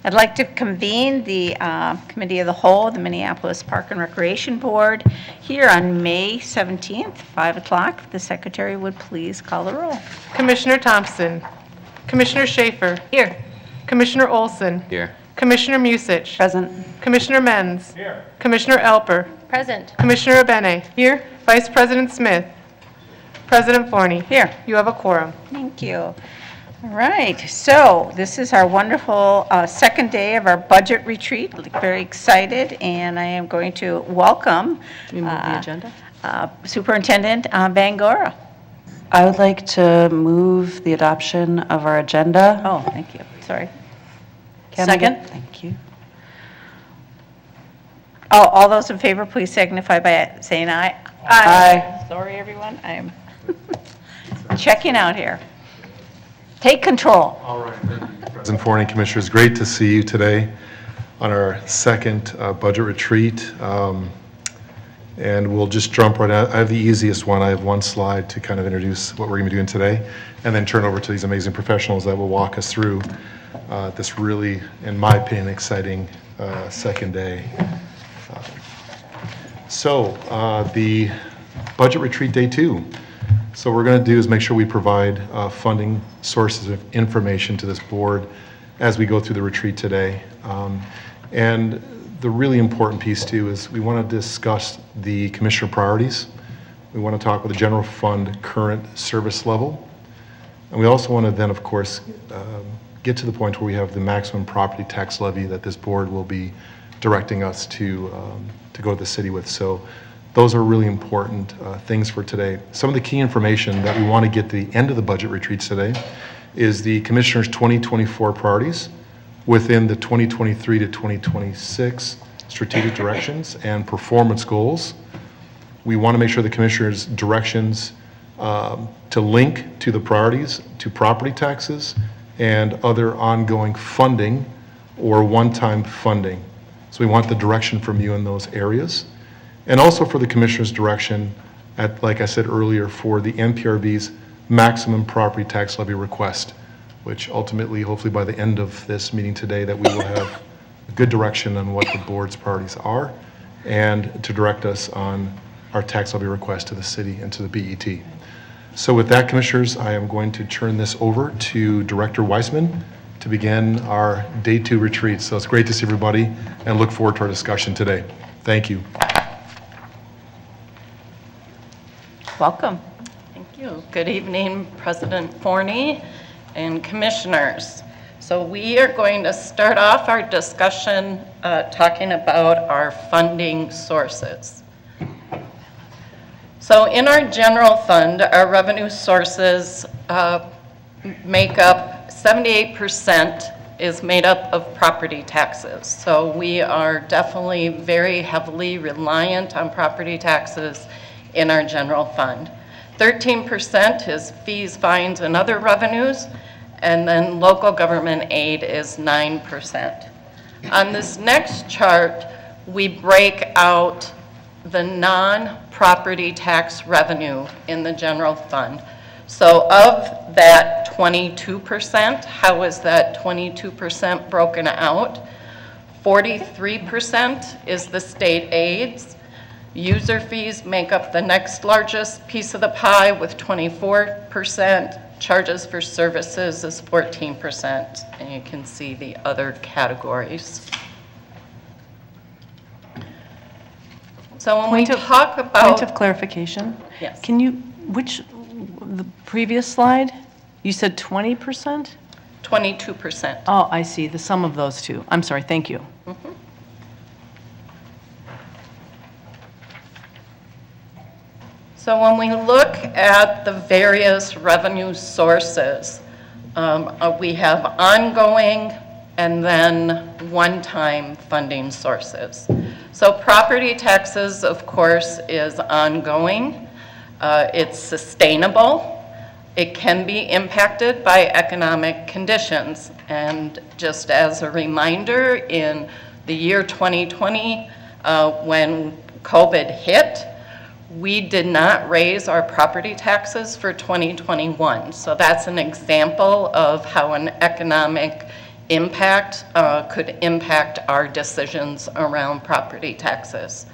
I'd like to convene the Committee of the Whole, the Minneapolis Park and Recreation Board, here on May 17th, 5 o'clock. If the Secretary would please call the roll. Commissioner Thompson. Commissioner Schaefer. Here. Commissioner Olson. Here. Commissioner Musich. Present. Commissioner Menz. Here. Commissioner Elper. Present. Commissioner Abene. Here. Vice President Smith. President Forney. Here. You have a quorum. Thank you. All right, so this is our wonderful second day of our budget retreat. Very excited, and I am going to welcome Do we move the agenda? Superintendent Bangora. I would like to move the adoption of our agenda. Oh, thank you. Sorry. Can I get- Second. Thank you. Oh, all those in favor, please signify by saying aye. Aye. Sorry, everyone, I am checking out here. Take control. All right, thank you, President Forney, Commissioners. Great to see you today on our second budget retreat. And we'll just jump right out. I have the easiest one. I have one slide to kind of introduce what we're going to be doing today, and then turn over to these amazing professionals that will walk us through this really, in my opinion, exciting second day. So the budget retreat day 2. So what we're going to do is make sure we provide funding sources of information to this board as we go through the retreat today. And the really important piece too is we want to discuss the commissioner priorities. We want to talk about the general fund current service level. And we also want to then, of course, get to the point where we have the maximum property tax levy that this board will be directing us to go to the city with. So those are really important things for today. Some of the key information that we want to get to the end of the budget retreats today is the Commissioner's 2024 priorities within the 2023 to 2026 strategic directions and performance goals. We want to make sure the Commissioner's directions to link to the priorities to property taxes and other ongoing funding or one-time funding. So we want the direction from you in those areas. And also for the Commissioner's direction at, like I said earlier, for the MPRB's maximum property tax levy request, which ultimately, hopefully by the end of this meeting today, that we will have a good direction on what the board's priorities are and to direct us on our tax levy request to the city and to the BET. So with that, Commissioners, I am going to turn this over to Director Weissman to begin our day 2 retreat. So it's great to see everybody and look forward to our discussion today. Thank you. Welcome. Thank you. Good evening, President Forney and Commissioners. So we are going to start off our discussion talking about our funding sources. So in our general fund, our revenue sources make up 78% is made up of property taxes. So we are definitely very heavily reliant on property taxes in our general fund. 13% is fees, fines, and other revenues, and then local government aid is 9%. On this next chart, we break out the non-property tax revenue in the general fund. So of that 22%, how is that 22% broken out? 43% is the state aids. User fees make up the next largest piece of the pie with 24%. Charges for services is 14%. And you can see the other categories. So when we talk about... Point of clarification. Yes. Can you, the previous slide, you said 20%? 22%. Oh, I see, the sum of those two. I'm sorry, thank you. Mm-hmm. So when we look at the various revenue sources, we have ongoing and then one-time funding sources. So property taxes, of course, is ongoing. It's sustainable. It can be impacted by economic conditions. And just as a reminder, in the year 2020, when COVID hit, we did not raise our property taxes for 2021. So that's an example of how an economic impact our decisions around property taxes.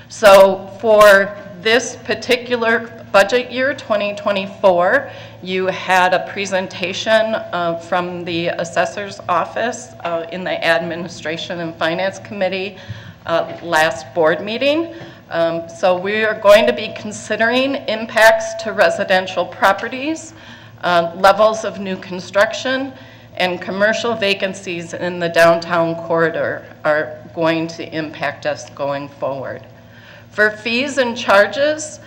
So for this particular budget year, 2024, you had a presentation from the assessor's office in the Administration and Finance Committee last board meeting. So we are going to be considering impacts to residential properties, levels of new construction, and commercial vacancies in the downtown corridor are going to impact us going forward. For fees and charges,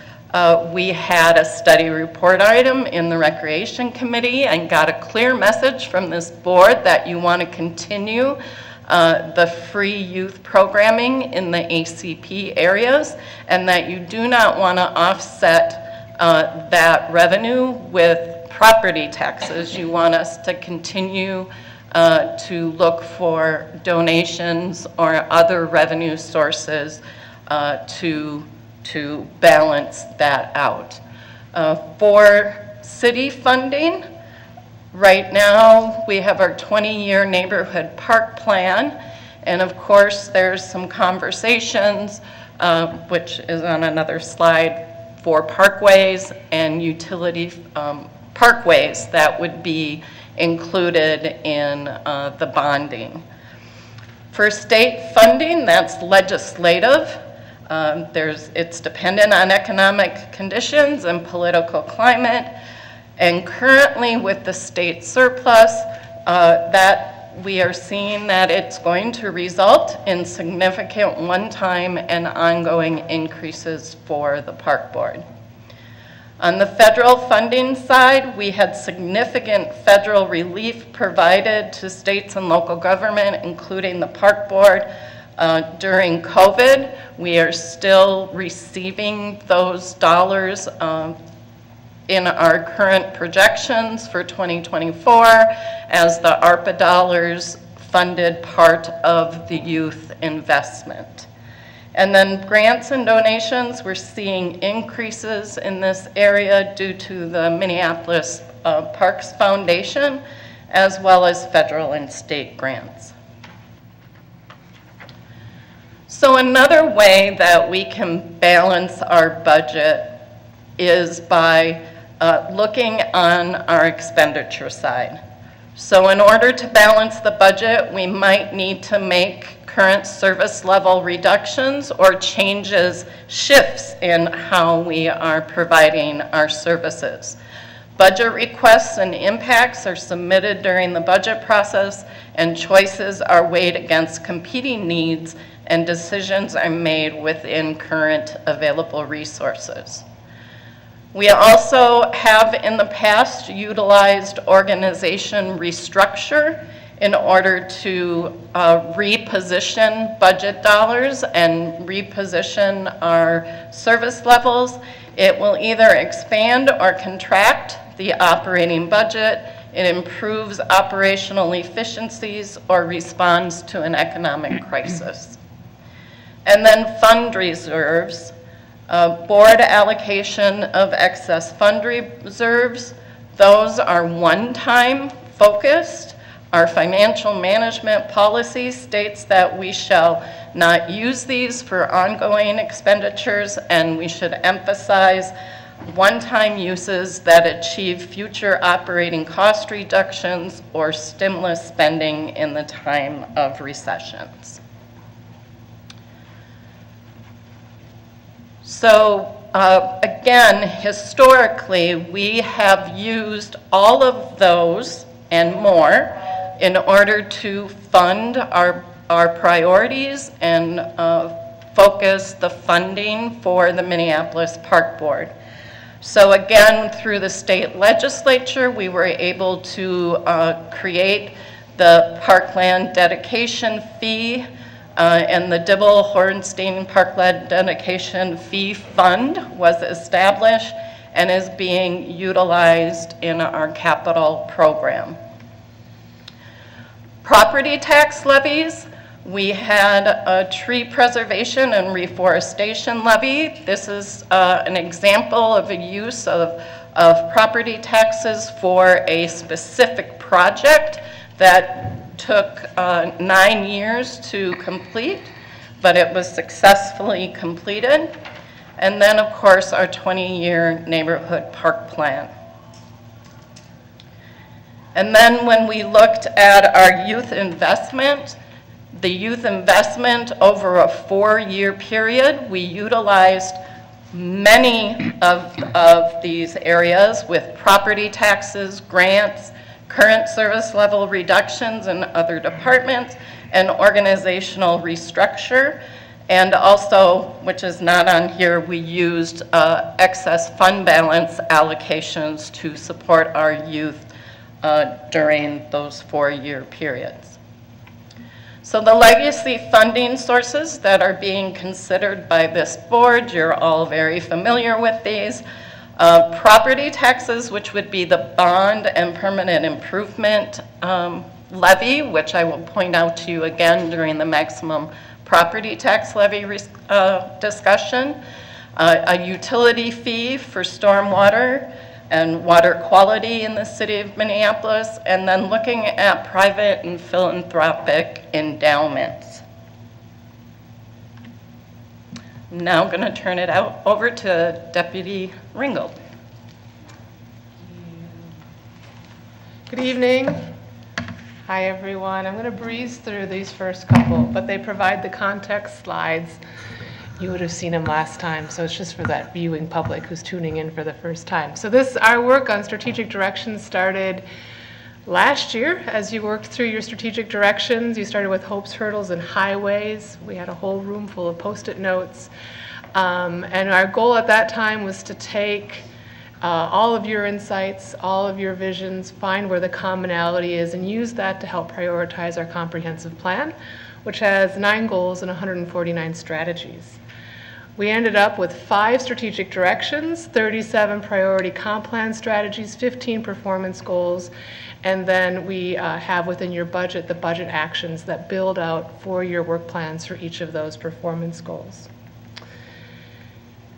we had a study report item in the Recreation Committee and got a clear message from this board that you want to continue the free youth programming in the ACP areas, and that you do not want to offset that revenue with property taxes. You want us to continue to look for donations or other revenue sources to balance that out. For city funding, right now we have our 20-year neighborhood park plan, and of course there's some conversations, which is on another slide, for parkways and utility parkways that would be included in the bonding. For state funding, that's legislative. It's dependent on economic conditions and political climate. And currently with the state surplus, that we are seeing that it's going to result in significant one-time and ongoing increases for the park board. On the federal funding side, we had significant federal relief provided to states and local government, including the park board, during COVID. We are still receiving those dollars in our current projections for 2024 as the ARPA dollars funded part of the youth investment. And then grants and donations, we're seeing increases in this area due to the Minneapolis Parks Foundation, as well as federal and state grants. So another way that we can balance our budget is by looking on our expenditure side. So in order to balance the budget, we might need to make current service level reductions or shifts in how we are providing our services. Budget requests and impacts are submitted during the budget process, and choices are weighed against competing needs, and decisions are made within current available resources. We also have in the past utilized organization restructure in order to reposition budget dollars and reposition our service levels. It will either expand or contract the operating budget. It improves operational efficiencies or responds to an economic crisis. And then fund reserves. Board allocation of excess fund reserves, those are one-time focused. Our financial management policy states that we shall not use these for ongoing expenditures, and we should emphasize one-time uses that achieve future operating cost reductions or stimulus spending in the time of recessions. So again, historically, we have used all of those and more in order to fund our priorities and focus the funding for the Minneapolis Park Board. So again, through the state legislature, we were able to create the Parkland Dedication Fee, and the Dibble-Horenstein Parkland Dedication Fee Fund was established and is being utilized in our capital program. Property tax levies, we had a tree preservation and reforestation levy. This is an example of a use of property taxes for a specific project that took 9 years to complete, but it was successfully completed. And then, of course, our 20-year neighborhood park plan. And then when we looked at our youth investment, the youth investment over a 4-year period, we utilized many of these areas with property taxes, grants, current service level reductions in other departments, and organizational restructure. And also, which is not on here, we used excess fund balance allocations to support our youth during those 4-year periods. So the legacy funding sources that are being considered by this board, you're all very familiar with these. Property taxes, which would be the bond and permanent improvement levy, which I will point out to you again during the maximum property tax levy discussion. A utility fee for stormwater and water quality in the city of Minneapolis, and then looking at private and philanthropic endowments. Now I'm going to turn it over to Deputy Ringgold. Good evening. Hi, everyone. I'm going to breeze through these first couple, but they provide the context slides. You would have seen them last time, so it's just for that viewing public who's tuning in for the first time. So our work on strategic directions started last year. As you worked through your strategic directions, you started with hopes, hurdles, and highways. We had a whole room full of Post-it notes. And our goal at that time was to take all of your insights, all of your visions, find where the commonality is, and use that to help prioritize our comprehensive plan, which has 9 goals and 149 strategies. We ended up with 5 strategic directions, 37 priority comp plan strategies, 15 performance goals, and then we have within your budget the budget actions that build out 4-year work plans for each of those performance goals.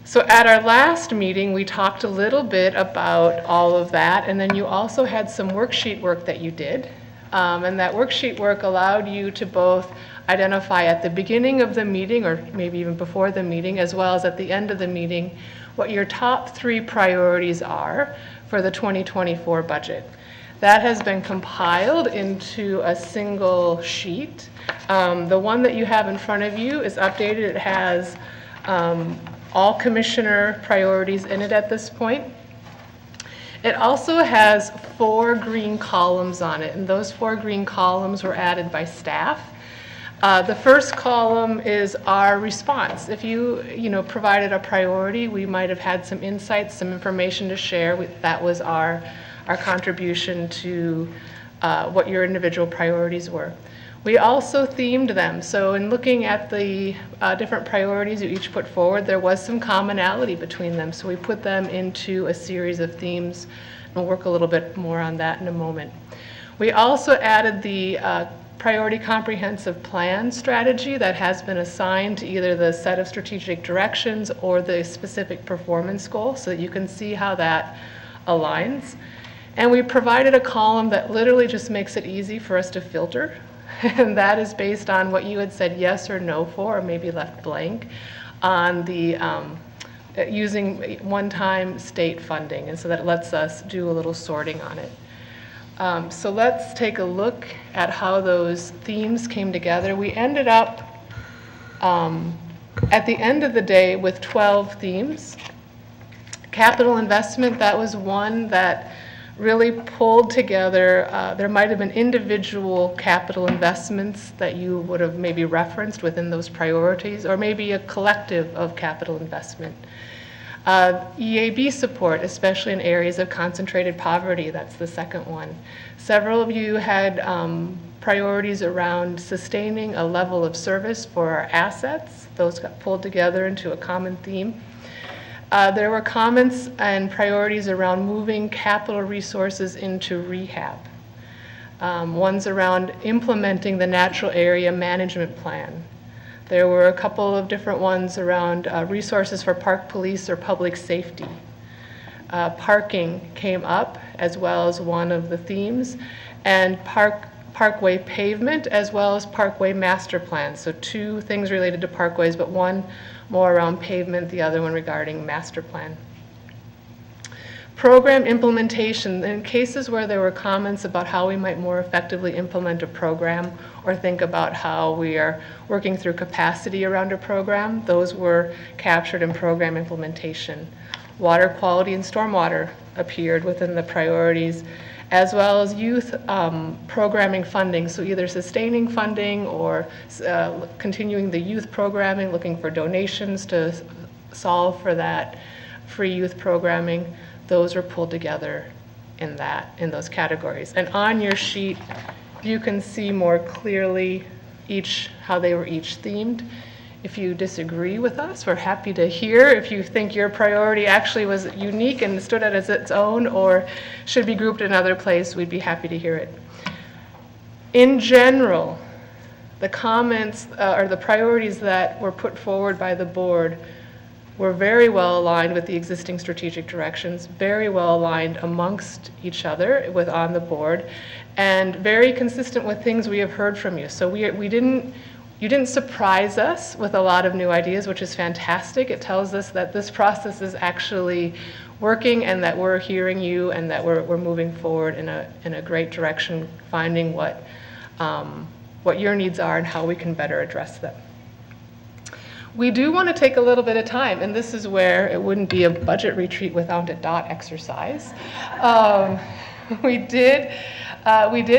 So at our last meeting, we talked a little bit about all of that, and then you also had some worksheet work that you did. And that worksheet work allowed you to both identify at the beginning of the meeting, or maybe even before the meeting, as well as at the end of the meeting, what your top 3 priorities are for the 2024 budget. That has been compiled into a single sheet. The one that you have in front of you is updated. It has all commissioner priorities in it at this point. It also has 4 green columns on it, and those 4 green columns were added by staff. The first column is our response. If you provided a priority, we might have had some insights, some information to share. That was our contribution to what your individual priorities were. We also themed them. So in looking at the different priorities you each put forward, there was some commonality between them. So we put them into a series of themes, and we'll work a little bit more on that in a moment. We also added the priority comprehensive plan strategy that has been assigned to either the set of strategic directions or the specific performance goal, so that you can see how that aligns. And we provided a column that literally just makes it easy for us to filter. And that is based on what you had said yes or no for, or maybe left blank, on the using one-time state funding. And so that lets us do a little sorting on it. So let's take a look at how those themes came together. We ended up at the end of the day with 12 themes. Capital investment, that was one that really pulled together. There might have been individual capital investments that you would have maybe referenced within those priorities, or maybe a collective of capital investment. EAB support, especially in areas of concentrated poverty, that's the second one. Several of you had priorities around sustaining a level of service for our assets. Those got pulled together into a common theme. There were comments and priorities around moving capital resources into rehab. Ones around implementing the natural area management plan. There were a couple of different ones around resources for park police or public safety. Parking came up as well as one of the themes, and park parkway pavement as well as parkway master plan. So two things related to parkways, but one more around pavement, the other one regarding master plan. Program implementation, in cases where there were comments about how we might more effectively implement a program or think about how we are working through capacity around a program, those were captured in program implementation. Water quality and stormwater appeared within the priorities, as well as youth programming funding, so either sustaining funding or continuing the youth programming, looking for donations to solve for that free youth programming. Those are pulled together in those categories. And on your sheet, you can see more clearly how they were each themed. If you disagree with us, we're happy to hear. If you think your priority actually was unique and stood out as its own or should be grouped in another place, we'd be happy to hear it. In general, the comments or the priorities that were put forward by the board were very well aligned with the existing strategic directions, very well aligned amongst each other on the board, and very consistent with things we have heard from you. So you didn't surprise us with a lot of new ideas, which is fantastic. It tells us that this process is actually working and that we're hearing you and that we're moving forward in a great direction, finding what your needs are and how we can better address them. We do want to take a little bit of time, and this is where it wouldn't be a budget retreat without a DOT exercise. We did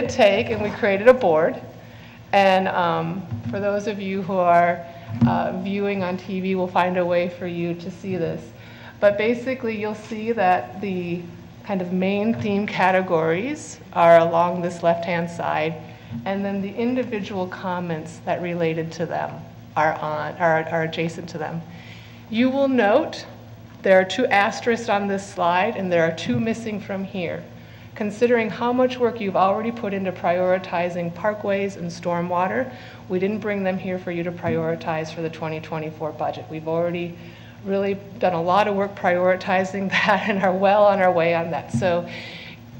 take and we created a board, and for those of you who are viewing on TV, we'll find a way for you to see this. But basically, you'll see that the kind of main theme categories are along this left-hand side, and then the individual comments that related to them are adjacent to them. You will note there are 2 asterisks on this slide, and there are 2 missing from here. Considering how much work you've already put into prioritizing parkways and stormwater, we didn't bring them here for you to prioritize for the 2024 budget. We've already really done a lot of work prioritizing that and are well on our way on that. So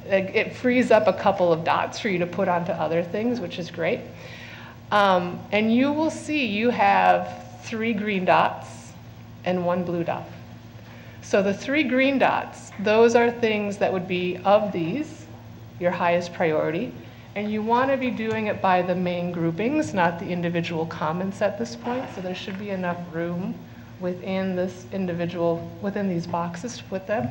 it frees up a couple of dots for you to put onto other things, which is great. And you will see you have 3 green dots and 1 blue dot. So the 3 green dots, those are things that would be, of these, your highest priority. And you want to be doing it by the main groupings, not the individual comments at this point. So there should be enough room within these boxes to put them.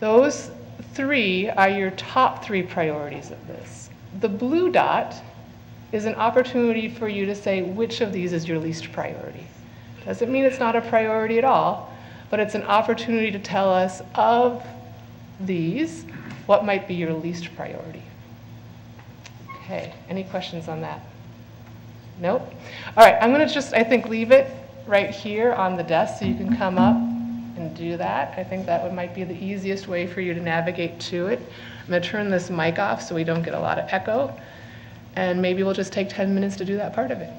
Those 3 are your top 3 priorities of this. The blue dot is an opportunity for you to say which of these is your least priority. Doesn't mean it's not a priority at all, but it's an opportunity to tell us of these, what might be your least priority. Okay, any questions on that? Nope. All right, I'm gonna just, I think, leave it right here on the desk so you can come up and do that. I think that might be the easiest way for you to navigate to it. I'm gonna turn this mic off so we don't get a lot of echo. And maybe we'll just take 10 minutes to do that part of it.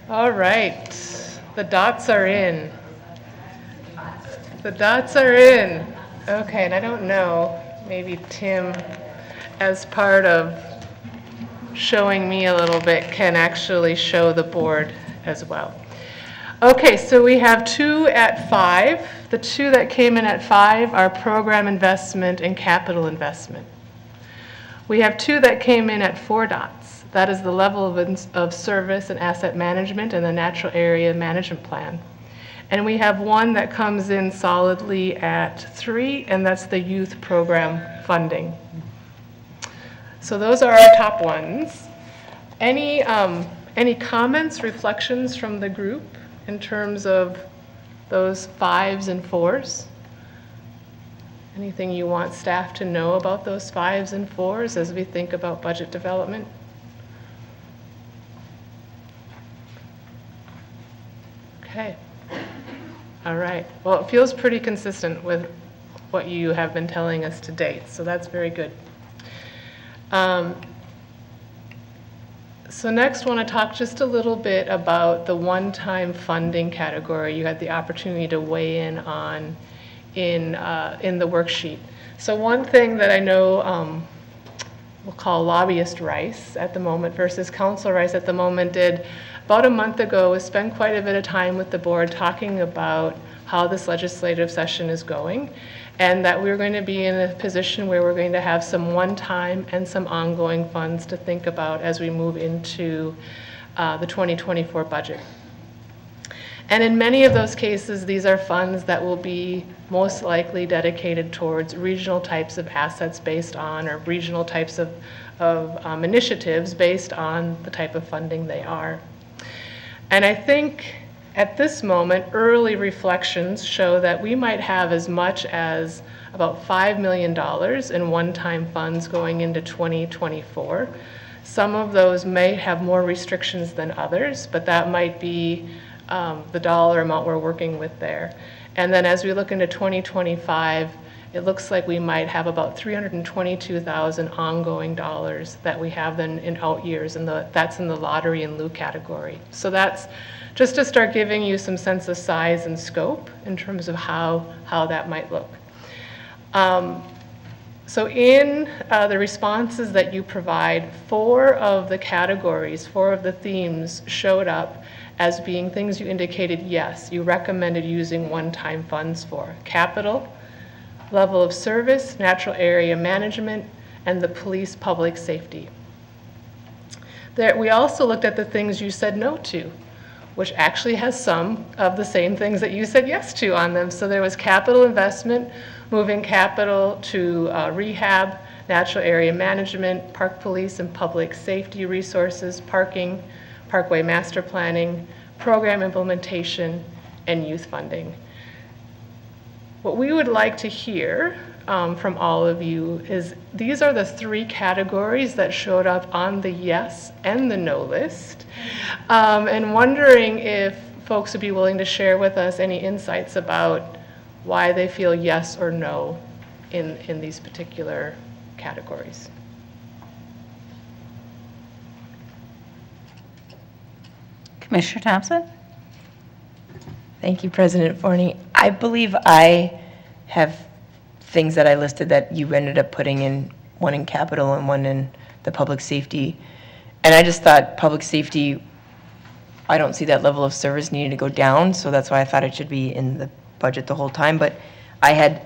All right, the dots are in. The dots are in. Okay, and I don't know, maybe Tim, as part of showing me a little bit, can actually show the board as well. Okay, so we have 2 at 5. The 2 that came in at 5 are program investment and capital investment. We have 2 that came in at 4 dots. That is the level of service and asset management and the natural area management plan. And we have 1 that comes in solidly at 3, and that's the youth program funding. So those are our top ones. Any comments, reflections from the group in terms of those 5s and 4s? Anything you want staff to know about those 5s and 4s as we think about budget development? Okay. All right. Well, it feels pretty consistent with what you have been telling us to date, so that's very good. So next, I want to talk just a little bit about the one-time funding category you had the opportunity to weigh in on in the worksheet. So one thing that I know we'll call lobbyist Rice at the moment versus Council Rice at the moment did about a month ago was spend quite a bit of time with the board talking about how this legislative session is going, and that we're going to be in a position where we're going to have some one-time and some ongoing funds to think about as we move into the 2024 budget. And in many of those cases, these are funds that will be most likely dedicated towards regional types of assets based on, or regional types of initiatives based on the type of funding they are. And I think at this moment, early reflections show that we might have as much as about $5 million in one-time funds going into 2024. Some of those may have more restrictions than others, but that might be the dollar amount we're working with there. And then as we look into 2025, it looks like we might have about $322,000 ongoing dollars that we have then in out years, and that's in the lottery and lieu category. So that's just to start giving you some sense of size and scope in terms of how that might look. So in the responses that you provide, 4 of the categories, 4 of the themes showed up as being things you indicated, yes, you recommended using one-time funds for. Capital, level of service, natural area management, and the police public safety. We also looked at the things you said no to, which actually has some of the same things that you said yes to on them. So there was capital investment, moving capital to rehab, natural area management, park police and public safety resources, parking, parkway master planning, program implementation, and youth funding. What we would like to hear from all of you is these are the 3 categories that showed up on the yes and the no list, and wondering if folks would be willing to share with us any insights about why they feel yes or no in these particular categories. Commissioner Thompson? Thank you, President Forney. I believe I have things that I listed that you ended up putting in, one in capital and one in the public safety. And I just thought public safety, I don't see that level of service needing to go down, so that's why I thought it should be in the budget the whole time. But I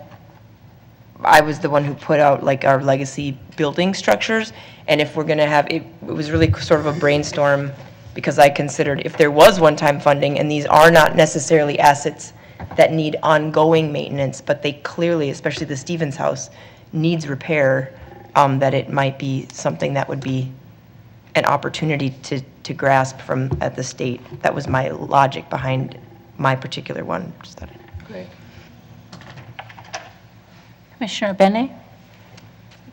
was the one who put out like our legacy building structures, and if we're gonna have, it was really sort of a brainstorm, because I considered if there was one-time funding, and these are not necessarily assets that need ongoing maintenance, but they clearly, especially the Stevens House, needs repair, that it might be something that would be an opportunity to grasp from at the state. That was my logic behind my particular one. Just thought Great. Commissioner Bennett?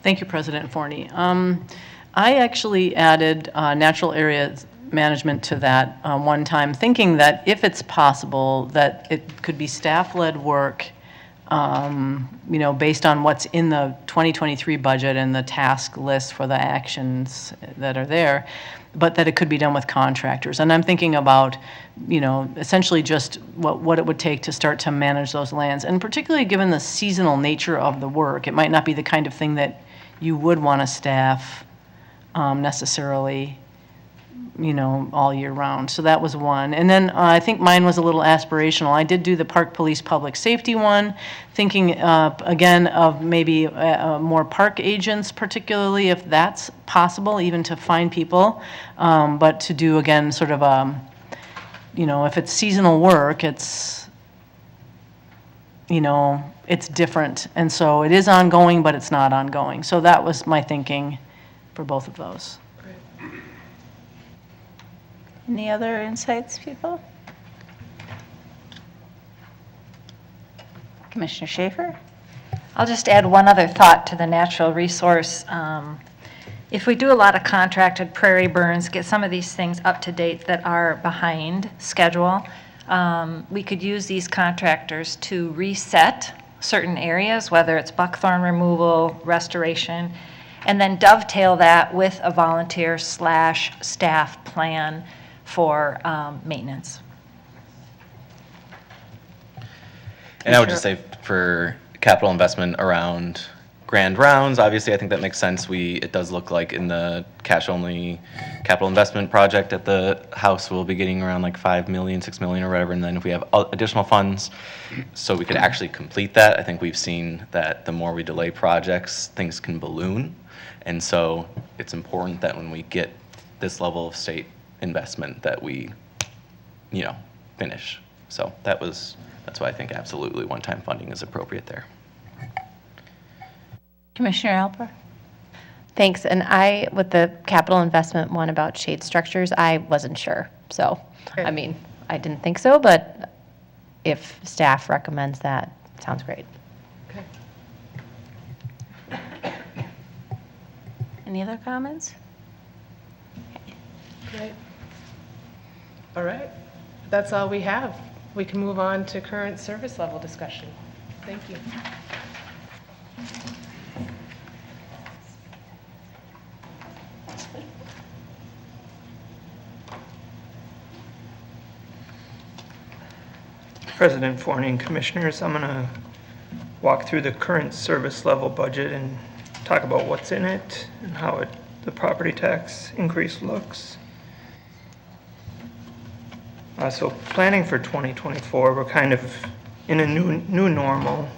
Thank you, President Forney. I actually added natural areas management to that one time, thinking that if it's possible, that it could be staff-led work based on what's in the 2023 budget and the task list for the actions that are there, but that it could be done with contractors. And I'm thinking about, essentially just what it would take to start to manage those lands. And particularly given the seasonal nature of the work, it might not be the kind of thing that you would want to staff necessarily, all year round. So that was one. And then I think mine was a little aspirational. I did do the Park Police Public Safety one, thinking again of maybe more park agents, particularly if that's possible, even to find people. But to do again sort of if it's seasonal work, it's it's different. And so it is ongoing, but it's not ongoing. So that was my thinking for both of those. Any other insights, people? Commissioner Schaefer? I'll just add one other thought to the natural resource. If we do a lot of contracted prairie burns, get some of these things up to date that are behind schedule, we could use these contractors to reset certain areas, whether it's buckthorn removal, restoration, and then dovetail that with a volunteer/staff plan for maintenance. And I would just say for capital investment around grand rounds, obviously I think that makes sense. It does look like in the cash-only capital investment project at the house, we'll be getting around like 5 million, 6 million or whatever. And then if we have additional funds, so we could actually complete that, I think we've seen that the more we delay projects, things can balloon. And so it's important that when we get this level of state investment that we, finish. So that's why I think absolutely one-time funding is appropriate there. Commissioner Alper? Thanks. And with the capital investment one about shade structures, I wasn't sure. So, Okay. I didn't think so, but if staff recommends that, sounds great. Okay. Any other comments? Great. All right. That's all we have. We can move on to current service level discussion. Thank you. President Forney and Commissioners, I'm going to walk through the current service level budget and talk about what's in it and how the property tax increase looks. So planning for 2024, we're kind of in a new normal.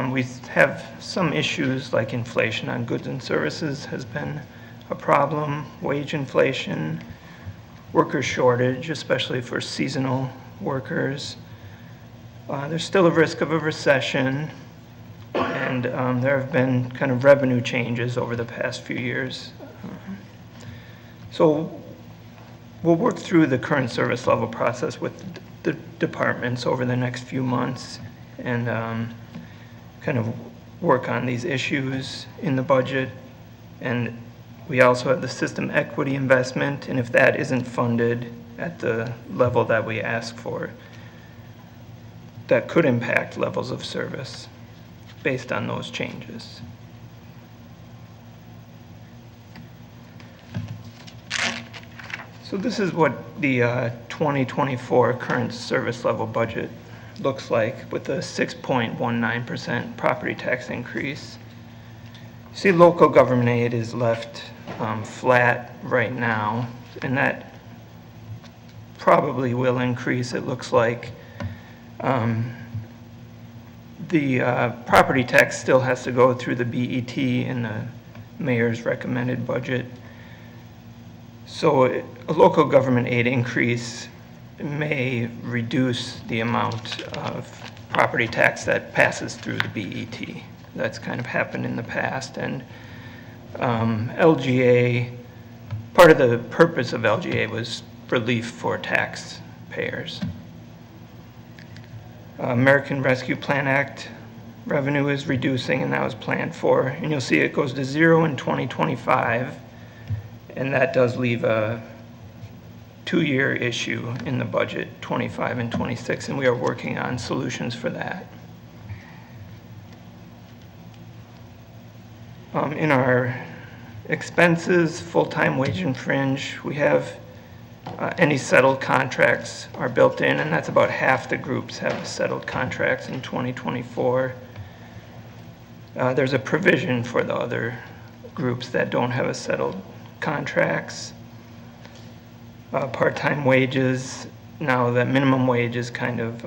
We have some issues like inflation on goods and services has been a problem, wage inflation, worker shortage, especially for seasonal workers. There's still a risk of a recession, and there have been kind of revenue changes over the past few years. So we'll work through the current service level process with the departments over the next few months and kind of work on these issues in the budget. And we also have the system equity investment, and if that isn't funded at the level that we ask for, that could impact levels of service based on those changes. So this is what the 2024 current service level budget looks like with a 6.19% property tax increase. You see local government aid is left flat right now, and that probably will increase, it looks like. The property tax still has to go through the BET and the mayor's recommended budget. So a local government aid increase may reduce the amount of property tax that passes through the BET. That's kind of happened in the past. And LGA, part of the purpose of LGA was relief for taxpayers. American Rescue Plan Act revenue is reducing, and that was planned for. And you'll see it goes to 0 in 2025, and that does leave a 2-year issue in the budget, 25 and 26, and we are working on solutions for that. In our expenses, full-time wage and fringe, we have any settled contracts are built in, and that's about half the groups have settled contracts in 2024. There's a provision for the other groups that don't have a settled contracts. Part-time wages, now that minimum wage is kind of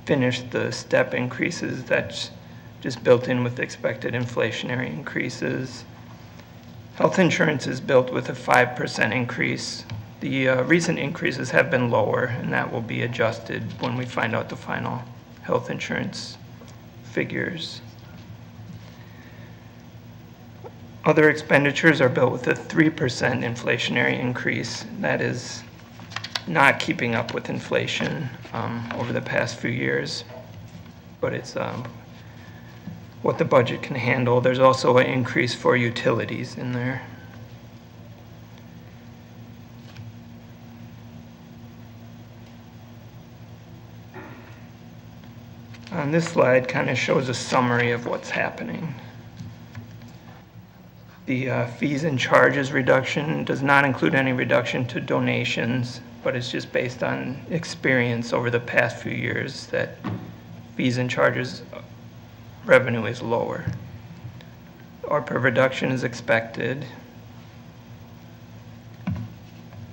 finished the step increases, that's just built in with expected inflationary increases. Health insurance is built with a 5% increase. The recent increases have been lower, and that will be adjusted when we find out the final health insurance figures. Other expenditures are built with a 3% inflationary increase. That is not keeping up with inflation over the past few years, but it's what the budget can handle. There's also an increase for utilities in there. On this slide kind of shows a summary of what's happening. The fees and charges reduction does not include any reduction to donations, but it's just based on experience over the past few years that fees and charges revenue is lower. ARPA reduction is expected.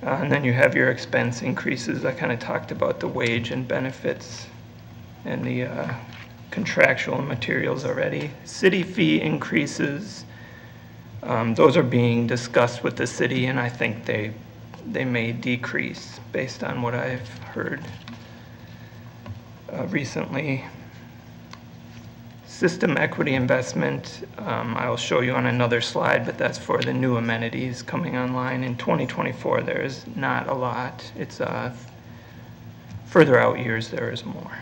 And then you have your expense increases. I kind of talked about the wage and benefits and the contractual materials already. City fee increases. Those are being discussed with the city, and I think they may decrease based on what I've heard recently. System equity investment, I'll show you on another slide, but that's for the new amenities coming online. In 2024, there is not a lot. It's further out years, there is more.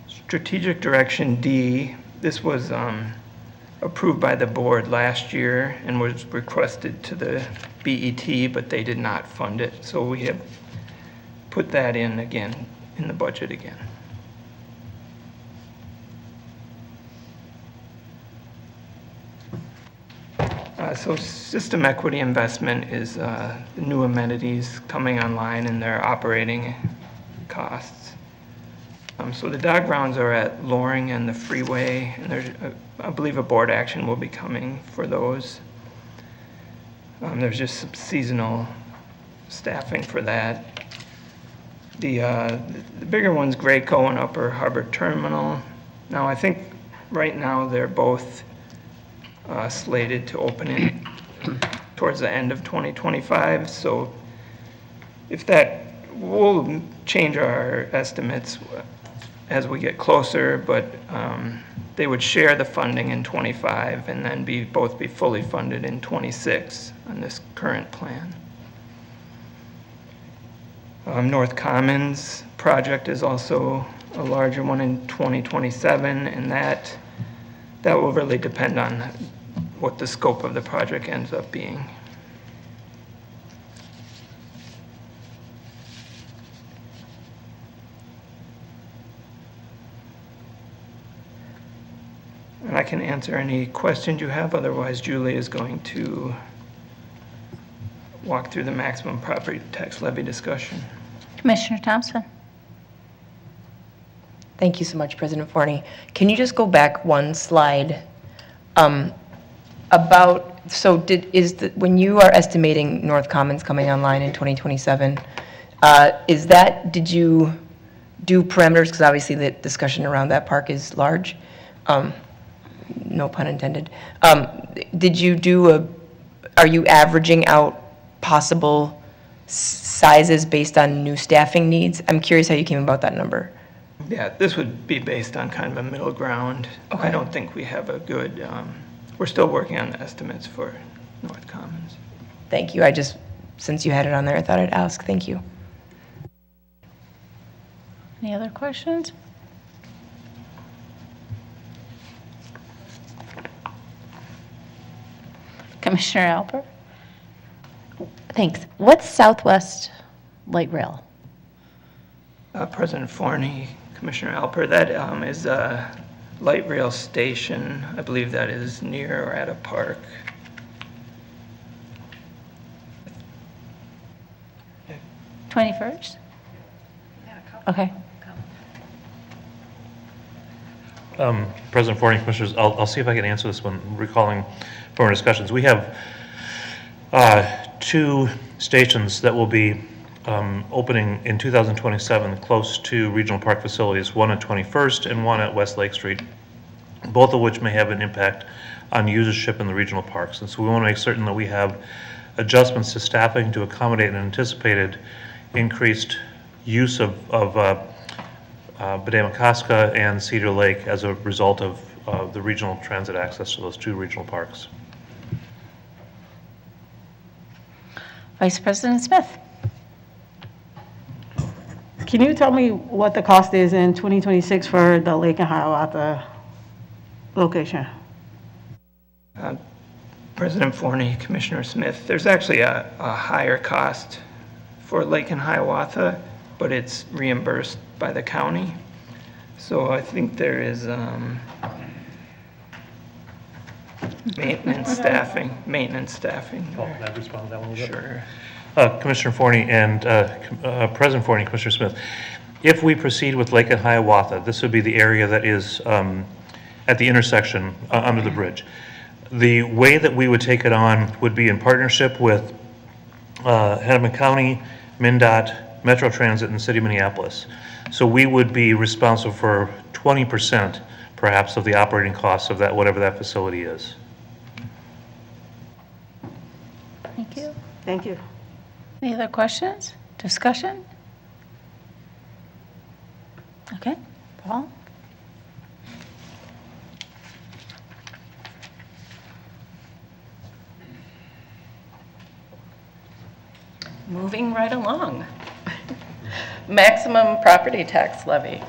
Strategic Direction D, this was approved by the board last year and was requested to the BET, but they did not fund it. So we have put that in again, in the budget again. So system equity investment is the new amenities coming online and their operating costs. So the dog grounds are at Loring and the freeway, and there's, I believe a board action will be coming for those. There's just some seasonal staffing for that. The bigger one's Graco and Upper Harbor Terminal. Now I think right now they're both slated to open in towards the end of 2025. So if that, we'll change our estimates as we get closer, but they would share the funding in 25 and then both be fully funded in 26 on this current plan. North Commons project is also a larger one in 2027, and that will really depend on what the scope of the project ends up being. And I can answer any questions you have, otherwise Julie is going to walk through the maximum property tax levy discussion. Commissioner Thompson. Thank you so much, President Forney. Can you just go back one slide about, so when you are estimating North Commons coming online in 2027, did you do parameters, because obviously the discussion around that park is large, no pun intended. Did you do are you averaging out possible sizes based on new staffing needs? I'm curious how you came about that number. Yeah, this would be based on kind of a middle ground. Okay. I don't think we have a good, we're still working on the estimates for North Commons. Thank you. Since you had it on there, I thought I'd ask. Thank you. Any other questions? Commissioner Alper? Thanks. What's Southwest Light Rail? President Forney, Commissioner Alper, that is light rail station. I believe that is near or at a park. 21st? Okay. President Forney, Commissioners, I'll see if I can answer this one, recalling from our discussions. We have 2 stations that will be opening in 2027 close to regional park facilities, one at 21st and one at West Lake Street, both of which may have an impact on usership in the regional parks. And so we want to make certain that we have adjustments to staffing to accommodate an anticipated increased use of Badamakoska and Cedar Lake as a result of the regional transit access to those 2 regional parks. Vice President Smith? Can you tell me what the cost is in 2026 for the Lake and Hiawatha location? President Forney, Commissioner Smith, there's actually a higher cost for Lake and Hiawatha, but it's reimbursed by the county. So I think there is maintenance staffing. Oh, can I respond to that one a little bit? Sure. Commissioner Forney and President Forney, Commissioner Smith, if we proceed with Lake and Hiawatha, this would be the area that is at the intersection under the bridge. The way that we would take it on would be in partnership with Hennepin County, MnDOT, Metro Transit, and City of Minneapolis. So we would be responsible for 20% perhaps of the operating costs of that, whatever that facility is. Thank you. Thank you. Any other questions? Discussion? Okay, Paul? Moving right along. Maximum property tax levy.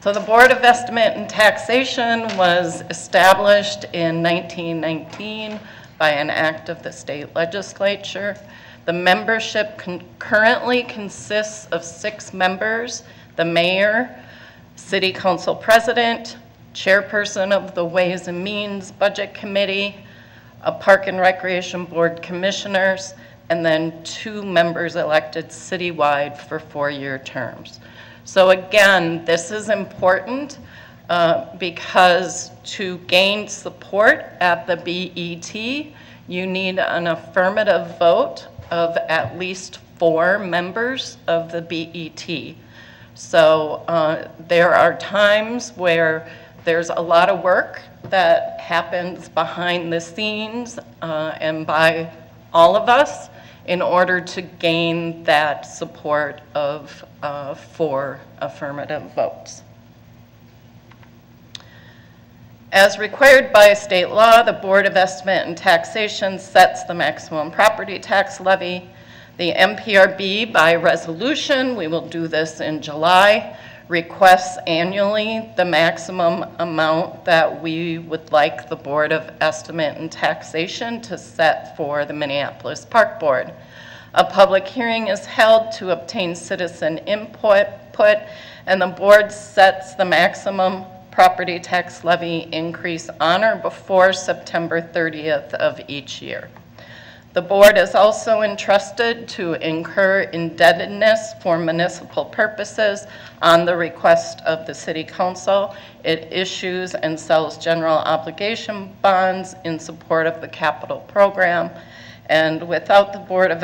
So the Board of Estimate and Taxation was established in 1919 by an act of the state legislature. The membership currently consists of 6 members: the mayor, city council president, chairperson of the Ways and Means Budget Committee, a Park and Recreation Board commissioners, and then 2 members elected citywide for 4-year terms. So again, this is important because to gain support at the BET, you need an affirmative vote of at least 4 members of the BET. So there are times where there's a lot of work that happens behind the scenes and by all of us in order to gain that support of 4 affirmative votes. As required by state law, the Board of Estimate and Taxation sets the maximum property tax levy. The MPRB, by resolution, we will do this in July, requests annually the maximum amount that we would like the Board of Estimate and Taxation to set for the Minneapolis Park Board. A public hearing is held to obtain citizen input, and the board sets the maximum property tax levy increase on or before September 30th of each year. The board is also entrusted to incur indebtedness for municipal purposes on the request of the City Council. It issues and sells general obligation bonds in support of the capital program. And without the Board of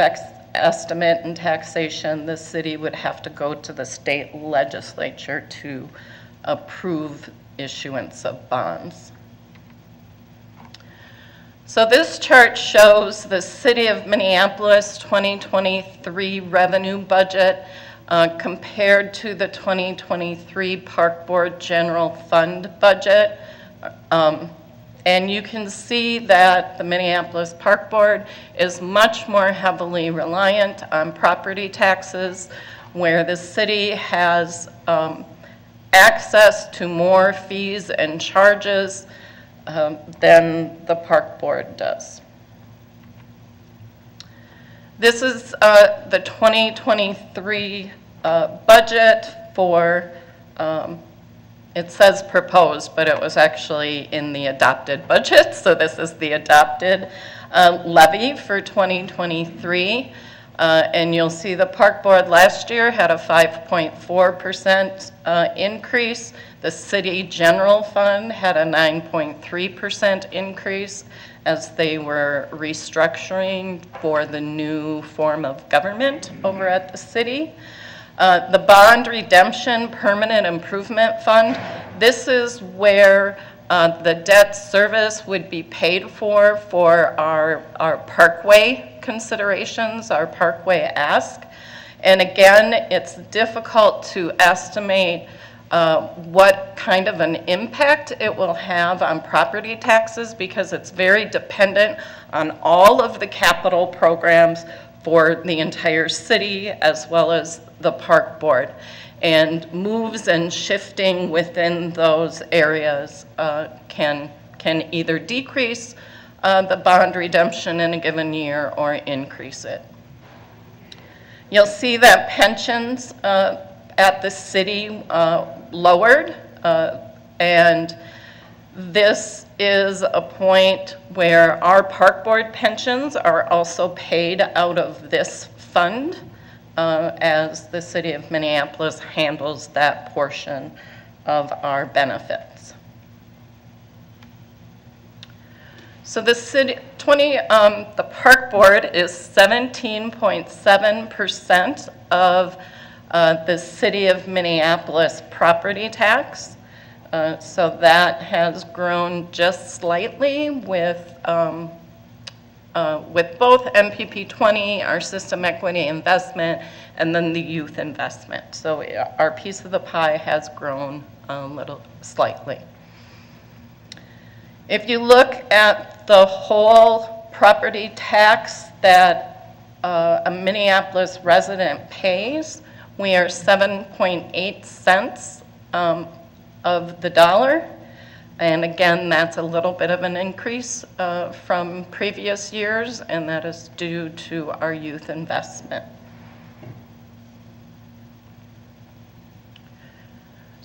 Estimate and Taxation, the city would have to go to the state legislature to approve issuance of bonds. So this chart shows the City of Minneapolis 2023 revenue budget compared to the 2023 Park Board General Fund budget. And you can see that the Minneapolis Park Board is much more heavily reliant on property taxes, where the city has access to more fees and charges than the Park Board does. This is the 2023 budget for it says proposed, but it was actually in the adopted budget, so this is the adopted levy for 2023. And you'll see the park board last year had a 5.4% increase. The city general fund had a 9.3% increase as they were restructuring for the new form of government over at the city. The bond redemption permanent improvement fund, this is where the debt service would be paid for our parkway considerations, our parkway ask. And again, it's difficult to estimate what kind of an impact it will have on property taxes because it's very dependent on all of the capital programs for the entire city as well as the park board. And moves and shifting within those areas can either decrease the bond redemption in a given year or increase it. You'll see that pensions at the city lowered, and this is a point where our park board pensions are also paid out of this fund as the city of Minneapolis handles that portion of our benefits. So the the park board is 17.7% of the city of Minneapolis property tax. So that has grown just slightly with both MPP 20, our system equity investment, and then the youth investment. So our piece of the pie has grown a little slightly. If you look at the whole property tax that a Minneapolis resident pays, we are 7.8 cents of the dollar. And again, that's a little bit of an increase from previous years, and that is due to our youth investment.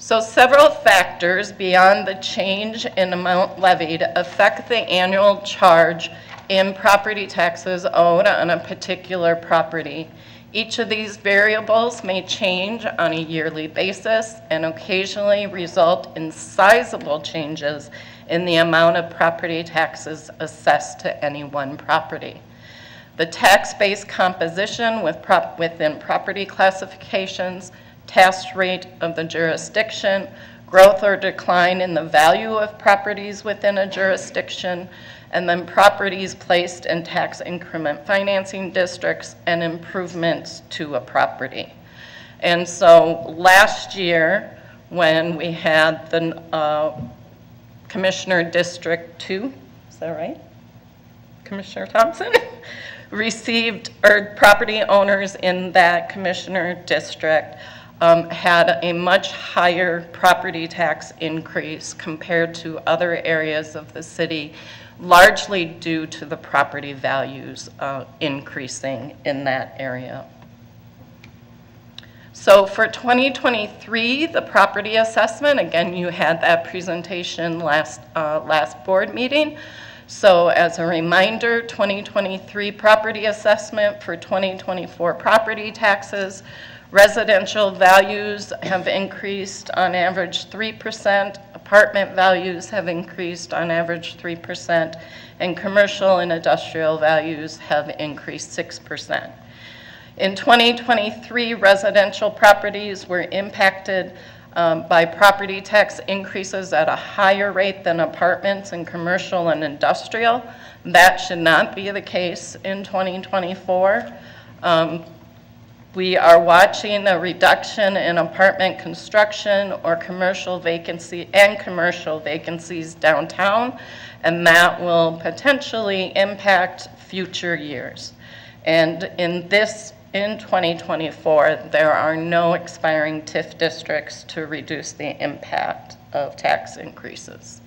So several factors beyond the change in amount levied affect the annual charge in property taxes owed on a particular property. Each of these variables may change on a yearly basis and occasionally result in sizable changes in the amount of property taxes assessed to any one property. The tax-based composition within property classifications, tax rate of the jurisdiction, growth or decline in the value of properties within a jurisdiction, and then properties placed in tax increment financing districts and improvements to a property. And so last year, when we had the Commissioner District 2, is that right? Commissioner Thompson? Received, or property owners in that Commissioner District had a much higher property tax increase compared to other areas of the city, largely due to the property values increasing in that area. So for 2023, the property assessment, again, you had that presentation last board meeting. So as a reminder, 2023 property assessment for 2024 property taxes, residential values have increased on average 3%, apartment values have increased on average 3%, and commercial and industrial values have increased 6%. In 2023, residential properties were impacted by property tax increases at a higher rate than apartments and commercial and industrial. That should not be the case in 2024. We are watching a reduction in apartment construction or commercial vacancies downtown, and that will potentially impact future years. And in 2024, there are no expiring TIF districts to reduce the impact of tax increases.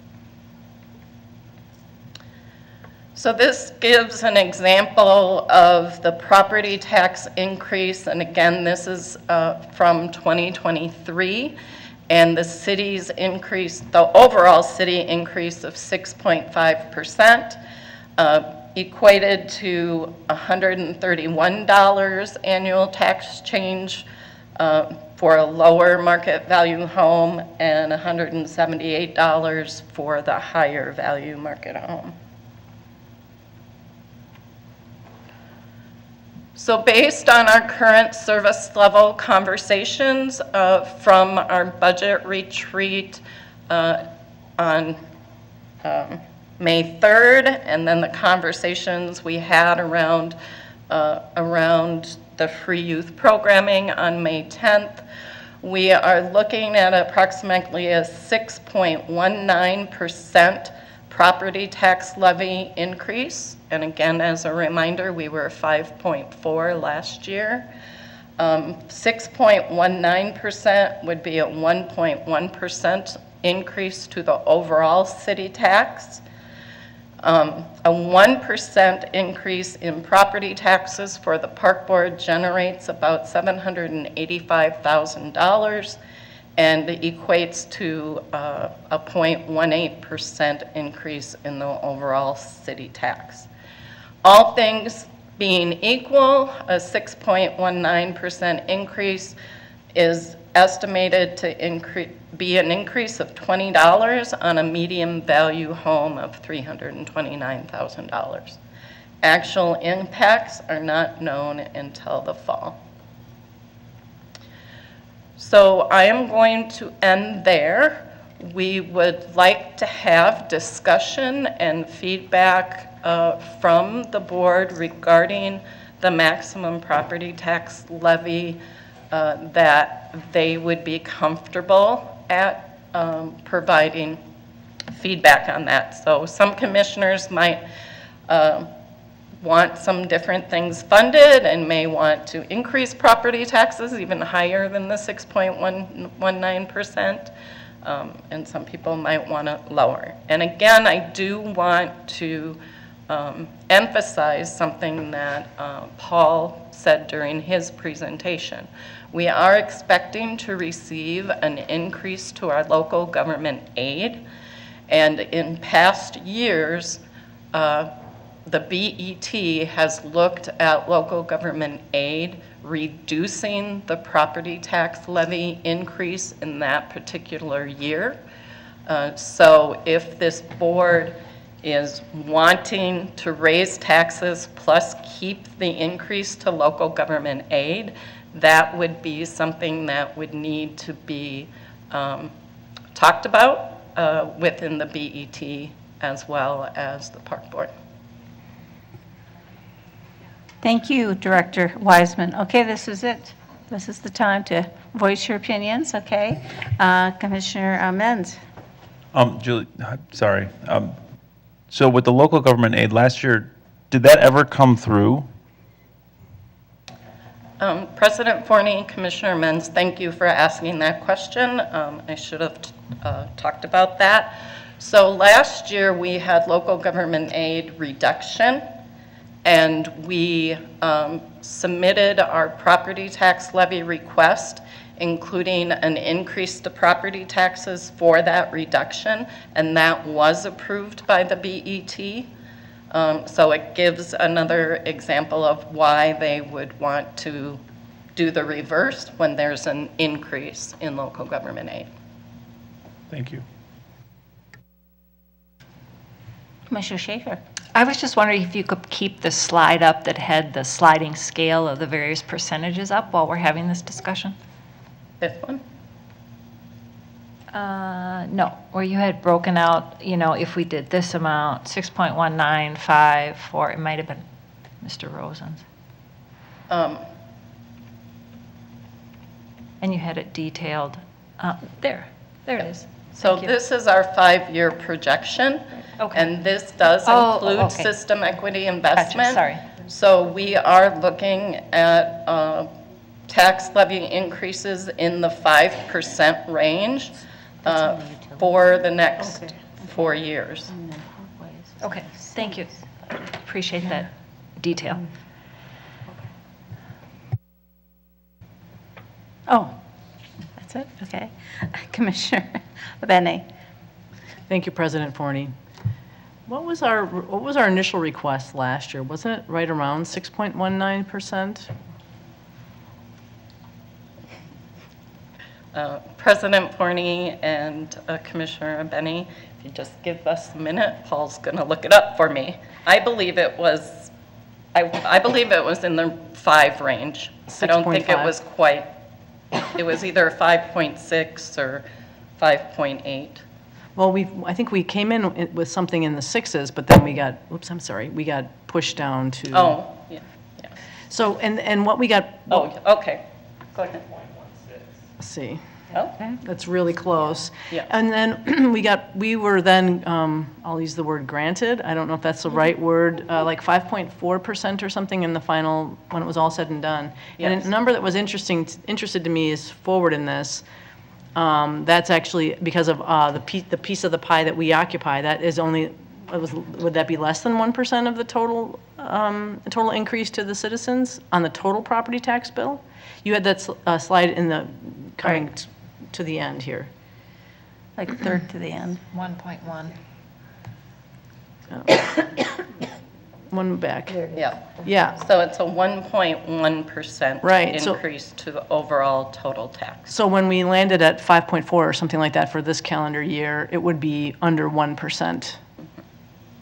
So this gives an example of the property tax increase, and again, this is from 2023, and the city's increase, the overall city increase of 6.5%, equated to $131 annual tax change for a lower market value home and $178 for the higher value market home. So based on our current service level conversations from our budget retreat on May 3rd, and then the conversations we had around the free youth programming on May 10th, we are looking at approximately a 6.19% property tax levy increase. And again, as a reminder, we were 5.4 last year. 6.19% would be a 1.1% increase to the overall city tax. A 1% increase in property taxes for the park board generates about $785,000 and equates to a 0.18% increase in the overall city tax. All things being equal, a 6.19% increase is estimated to be an increase of $20 on a medium value home of $329,000. Actual impacts are not known until the fall. So I am going to end there. We would like to have discussion and feedback from the board regarding the maximum property tax levy that they would be comfortable at providing feedback on that. So some commissioners might want some different things funded and may want to increase property taxes even higher than the 6.19%, and some people might want to lower. And again, I do want to emphasize something that Paul said during his presentation. We are expecting to receive an increase to our local government aid, and in past years, the BET has looked at local government aid reducing the property tax levy increase in that particular year. So if this board is wanting to raise taxes plus keep the increase to local government aid, that would be something that would need to be talked about within the BET as well as the park board. Thank you, Director Wiseman. Okay, this is it. This is the time to voice your opinions, okay? Commissioner Menz. Julie, sorry. So with the local government aid last year, did that ever come through? President Forney, Commissioner Menz, thank you for asking that question. I should have talked about that. So last year we had local government aid reduction, and we submitted our property tax levy request, including an increase to property taxes for that reduction, and that was approved by the BET. So it gives another example of why they would want to do the reverse when there's an increase in local government aid. Thank you. Commissioner Schaefer. I was just wondering if you could keep the slide up that had the sliding scale of the various percentages up while we're having this discussion. This one? No, where you had broken out, you know, if we did this amount, 6.195, it might have been Mr. Rosen's. And you had it detailed. There it is. So this is our 5-year projection. Okay. And this does include okay. system equity investment. Gotcha, sorry. So we are looking at tax levy increases in the 5% range for the next 4 years. Okay, thank you. Appreciate that detail. Oh, That's it? Okay. Commissioner Bene? Thank you, President Forney. What was our initial request last year? Wasn't it right around 6.19%? President Forney and Commissioner Benny, if you just give us a minute, Paul's going to look it up for me. I believe it was, I believe it was in the 5 range. I don't think it 6.5? was quite, it was either 5.6 or 5.8. Well, I think we came in with something in the 6s, but then we got, we got pushed down to. Oh, yeah, yeah. So, and what we got. Oh, okay. Go ahead. Let's see. Okay. That's really close. Yeah. And then we were then, I'll use the word granted, I don't know if that's the right word, like 5.4% or something in the final, when it was all said and done. And Yes. a number that was interested to me is forward in this. That's actually because of the piece of the pie that we occupy. That is only, would that be less than 1% of the total increase to the citizens on the total property tax bill? You had that slide in the coming to the end here. Like third to the end. 1.1. One back. Yeah. Yeah. So it's a 1.1% Right, so- increase to the overall total tax. So when we landed at 5.4 or something like that for this calendar year, it would be under 1%.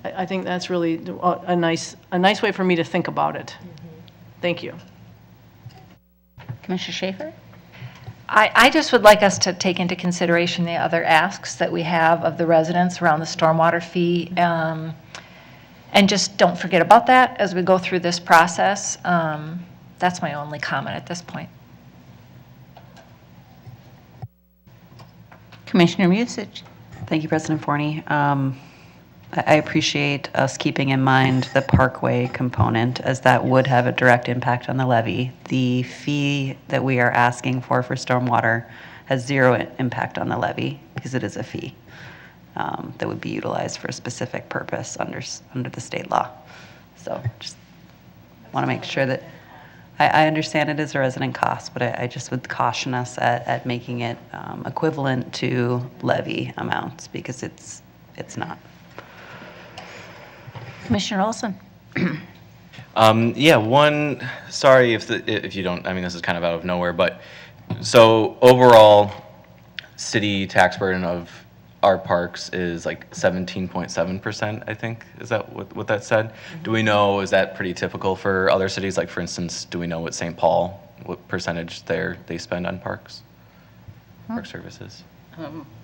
I think that's really a nice way for me to think about it. Thank you. Commissioner Schaefer? I just would like us to take into consideration the other asks that we have of the residents around the stormwater fee. And just don't forget about that as we go through this process. That's my only comment at this point. Commissioner Musich? Thank you, President Forney. I appreciate us keeping in mind the parkway component, as that would have a direct impact on the levy. The fee that we are asking for stormwater has zero impact on the levy because it is a fee that would be utilized for a specific purpose under the state law. So just want to make sure that I understand it is a resident cost, but I just would caution us at making it equivalent to levy amounts, because it's not. Commissioner Olson? Yeah, sorry if you don't, I mean, this is kind of out of nowhere, but so overall, city tax burden of our parks is like 17.7%, I think. Is that what that said? Do we know, is that pretty typical for other cities? Like, for instance, do we know what St. Paul, what percentage they spend on parks? Park services?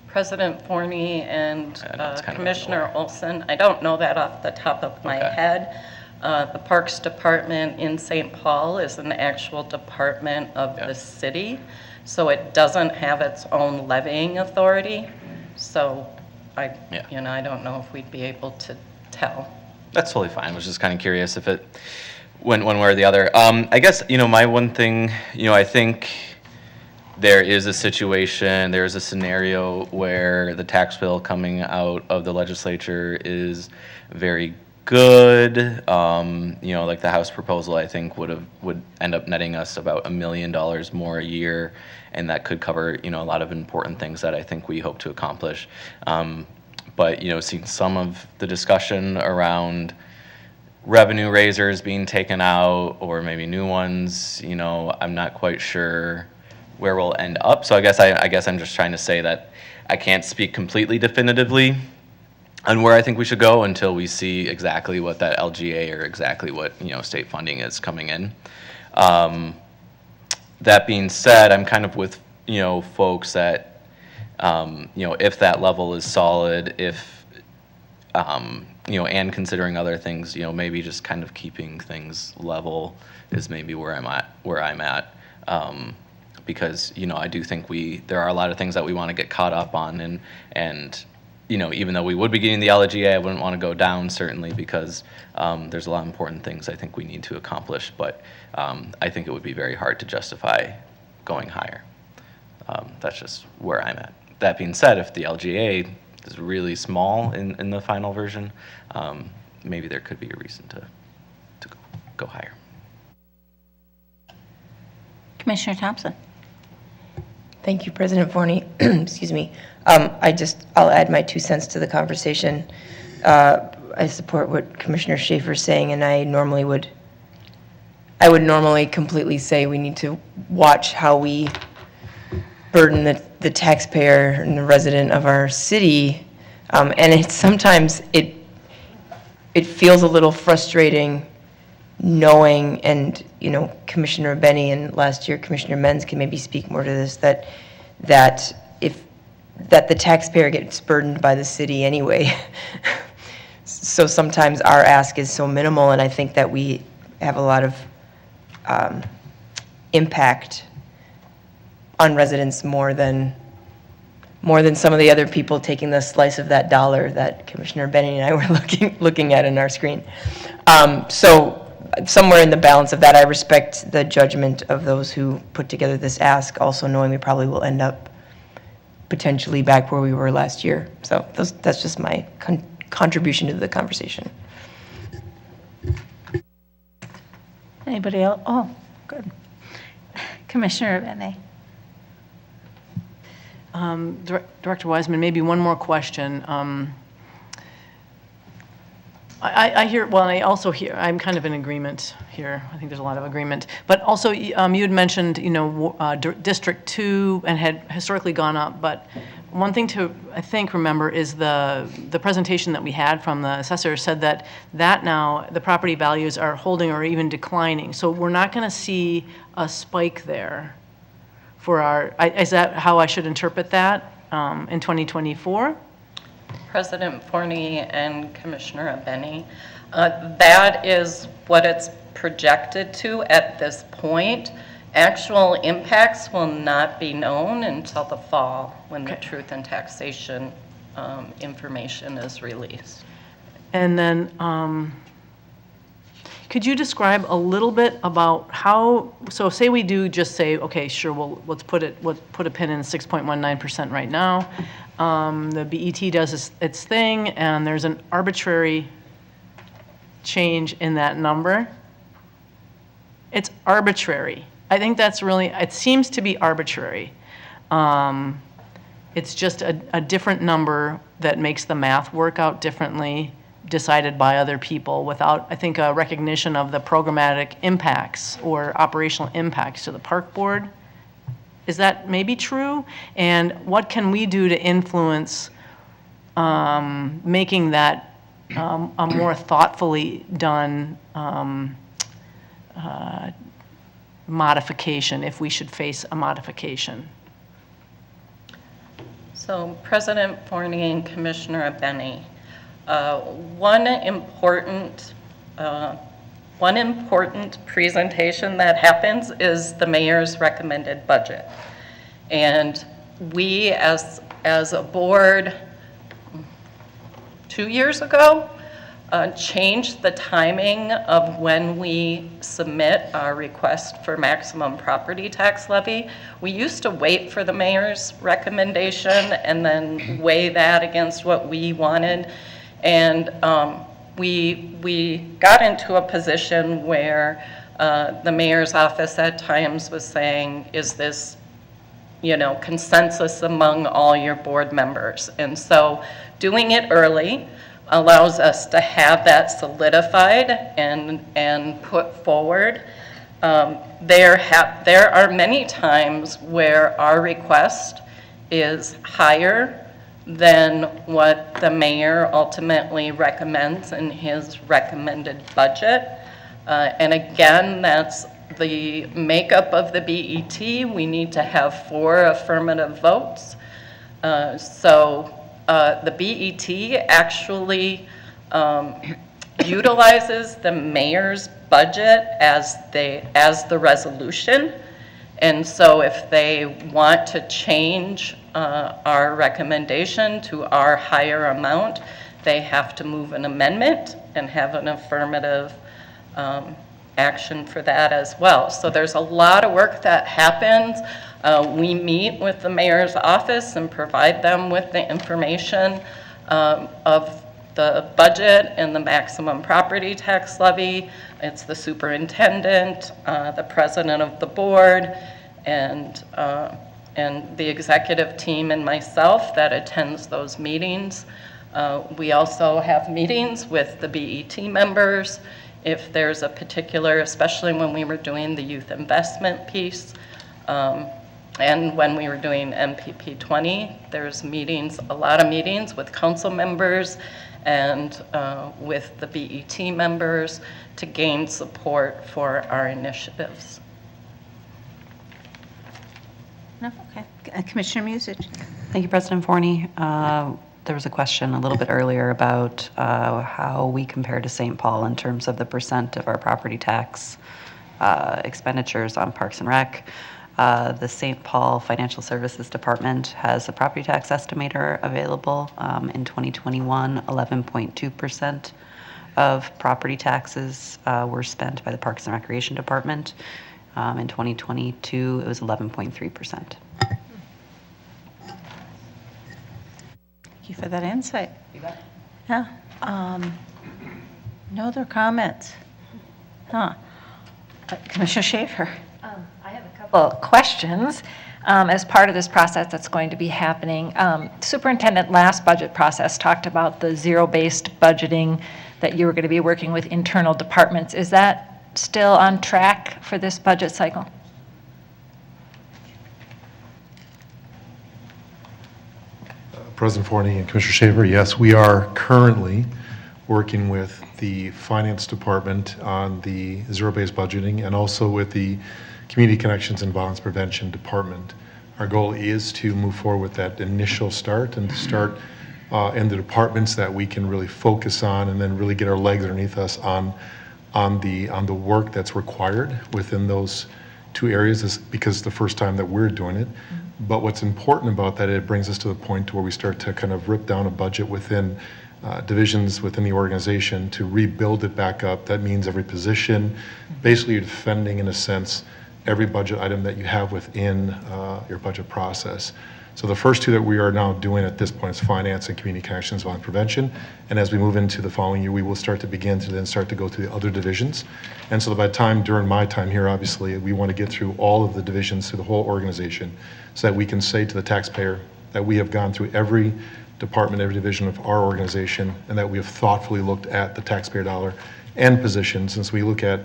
President Forney and I know it's kind of Commissioner Olson, I don't know that off the top of my head. The Parks Department in St. Paul is an actual department of the city, so it doesn't have its own levying authority. So I don't know if we'd be able to tell. That's totally fine. I was just kind of curious if it went one way or the other. I guess, my one thing, I think there is a situation, there's a scenario where the tax bill coming out of the legislature is very good. Like the House proposal, I think would end up netting us about $1 million more a year, and that could cover, a lot of important things that I think we hope to accomplish. But, seeing some of the discussion around revenue raisers being taken out, or maybe new ones, I'm not quite sure where we'll end up. So I guess I'm just trying to say that I can't speak completely definitively on where I think we should go until we see exactly what that LGA or exactly what state funding is coming in. That being said, I'm kind of with folks that if that level is solid, if and considering other things, maybe just kind of keeping things level is maybe where I'm at. Because I do think there are a lot of things that we want to get caught up on, and even though we would be getting the LGA, I wouldn't want to go down, certainly, because there's a lot of important things I think we need to accomplish, but I think it would be very hard to justify going higher. That's just where I'm at. That being said, if the LGA is really small in the final version, maybe there could be a reason to go higher. Commissioner Thompson? Thank you, President Forney. Excuse me. I'll add my 2 cents to the conversation. I support what Commissioner Schaefer's saying, and I would normally completely say we need to watch how we burden the taxpayer and the resident of our city. And sometimes it feels a little frustrating knowing, and, Commissioner Benny and last year Commissioner Menz can maybe speak more to this, that the taxpayer gets burdened by the city anyway. So sometimes our ask is so minimal, and I think that we have a lot of impact on residents more than some of the other people taking the slice of that dollar that Commissioner Benny and I were looking at in our screen. So somewhere in the balance of that, I respect the judgment of those who put together this ask, also knowing we probably will end up potentially back where we were last year. So that's just my contribution to the conversation. Anybody else? Oh, good. Commissioner Benney. Director Wiseman, maybe one more question. I hear, well, I also hear, I'm kind of in agreement here. I think there's a lot of agreement. But also, you had mentioned, District 2 and had historically gone up. But one thing to, I think, remember is the presentation that we had from the assessor said that now the property values are holding or even declining. So we're not going to see a spike there for is that how I should interpret that in 2024? President Forney and Commissioner Benny, that is what it's projected to at this point. Actual impacts will not be known until the fall when the truth in taxation information is released. And then could you describe a little bit about how, so say we do just say, okay, sure, let's put a pin in 6.19% right now. The BET does its thing, and there's an arbitrary change in that number. It's arbitrary. I think that's really, it seems to be arbitrary. It's just a different number that makes the math work out differently, decided by other people without, I think, a recognition of the programmatic impacts or operational impacts to the park board. Is that maybe true? And what can we do to influence making that a more thoughtfully done modification, if we should face a modification? So President Forney and Commissioner Benny, one important presentation that happens is the mayor's recommended budget. And we as a board 2 years ago changed the timing of when we submit our request for maximum property tax levy. We used to wait for the mayor's recommendation and then weigh that against what we wanted. And we got into a position where the mayor's office at times was saying, is this, consensus among all your board members? And so doing it early allows us to have that solidified and put forward. There are many times where our request is higher than what the mayor ultimately recommends in his recommended budget. And again, that's the makeup of the BET. We need to have 4 affirmative votes. So the BET actually utilizes the mayor's budget as the resolution. And so if they want to change our recommendation to our higher amount, they have to move an amendment and have an affirmative action for that as well. So there's a lot of work that happens. We meet with the mayor's office and provide them with the information of the budget and the maximum property tax levy. It's the superintendent, the president of the board, and and the executive team and myself that attends those meetings. We also have meetings with the BET members if there's a particular, especially when we were doing the youth investment piece, and when we were doing MPP 20, there's meetings, a lot of meetings with council members and with the BET members to gain support for our initiatives. No? Okay. Commissioner Musich. Thank you, President Forney. There was a question a little bit earlier about how we compare to St. Paul in terms of the percent of our property tax expenditures on Parks and Rec. The St. Paul Financial Services Department has a property tax estimator available. In 2021, 11.2% of property taxes were spent by the Parks and Recreation Department. In 2022, it was 11.3%. Thank you for that insight. Yeah. No other comments? Commissioner Schaefer. I have a couple of questions as part of this process that's going to be happening. Superintendent last budget process talked about the zero-based budgeting that you were going to be working with internal departments. Is that still on track for this budget cycle? President Forney and Commissioner Shaver, yes, we are currently working with the Finance Department on the zero-based budgeting and also with the Community Connections and Violence Prevention Department. Our goal is to move forward with that initial start and to start in the departments that we can really focus on and then really get our legs underneath us on the work that's required within those two areas, is because it's the first time that we're doing it. But what's important about that, it brings us to the point where we start to kind of rip down a budget within divisions within the organization to rebuild it back up. That means every position, basically you're defending, in a sense, every budget item that you have within your budget process. So the first two that we are now doing at this point is finance and community connections, violence prevention. And as we move into the following year, we will start to begin to then start to go to the other divisions. And so by the time, during my time here, obviously, we want to get through all of the divisions, through the whole organization, so that we can say to the taxpayer that we have gone through every department, every division of our organization, and that we have thoughtfully looked at the taxpayer dollar and positions. Since we look at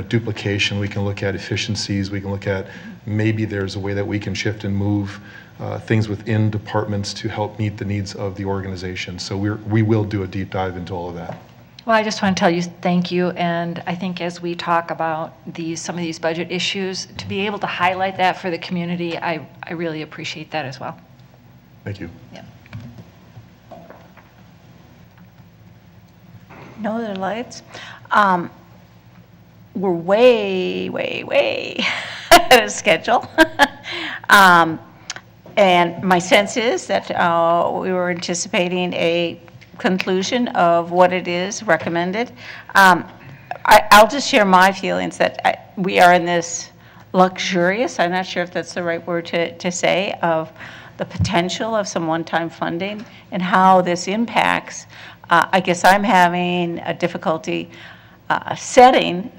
duplication, we can look at efficiencies, we can look at maybe there's a way that we can shift and move things within departments to help meet the needs of the organization. So we will do a deep dive into all of that. Well, I just want to tell you thank you, and I think as we talk about some of these budget issues, to be able to highlight that for the community, I really appreciate that as well. Thank you. Yeah. No other lights? We're way ahead of schedule. And my sense is that we were anticipating a conclusion of what it is recommended. I'll just share my feelings that we are in this luxurious, I'm not sure if that's the right word to say, of the potential of some one-time funding and how this impacts. I guess I'm having a difficulty setting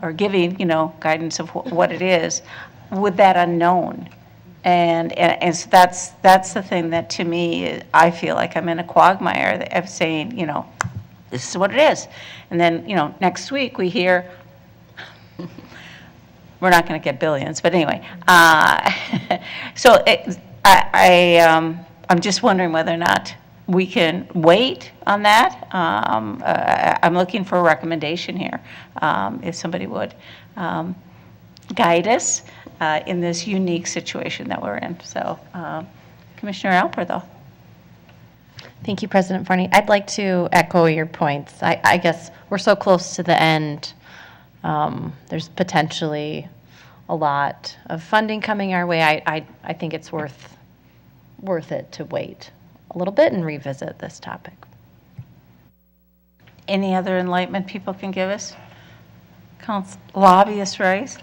or giving, guidance of what it is with that unknown. And so that's the thing that, to me, I feel like I'm in a quagmire of saying, this is what it is. And then, next week we hear, we're not going to get billions, but anyway. So I'm just wondering whether or not we can wait on that. I'm looking for a recommendation here, if somebody would guide us in this unique situation that we're in. So, Commissioner Alper, though. Thank you, President Forney. I'd like to echo your points. I guess we're so close to the end. There's potentially a lot of funding coming our way. I think it's worth it to wait a little bit and revisit this topic. Any other enlightenment people can give us? Lobbyist Rice?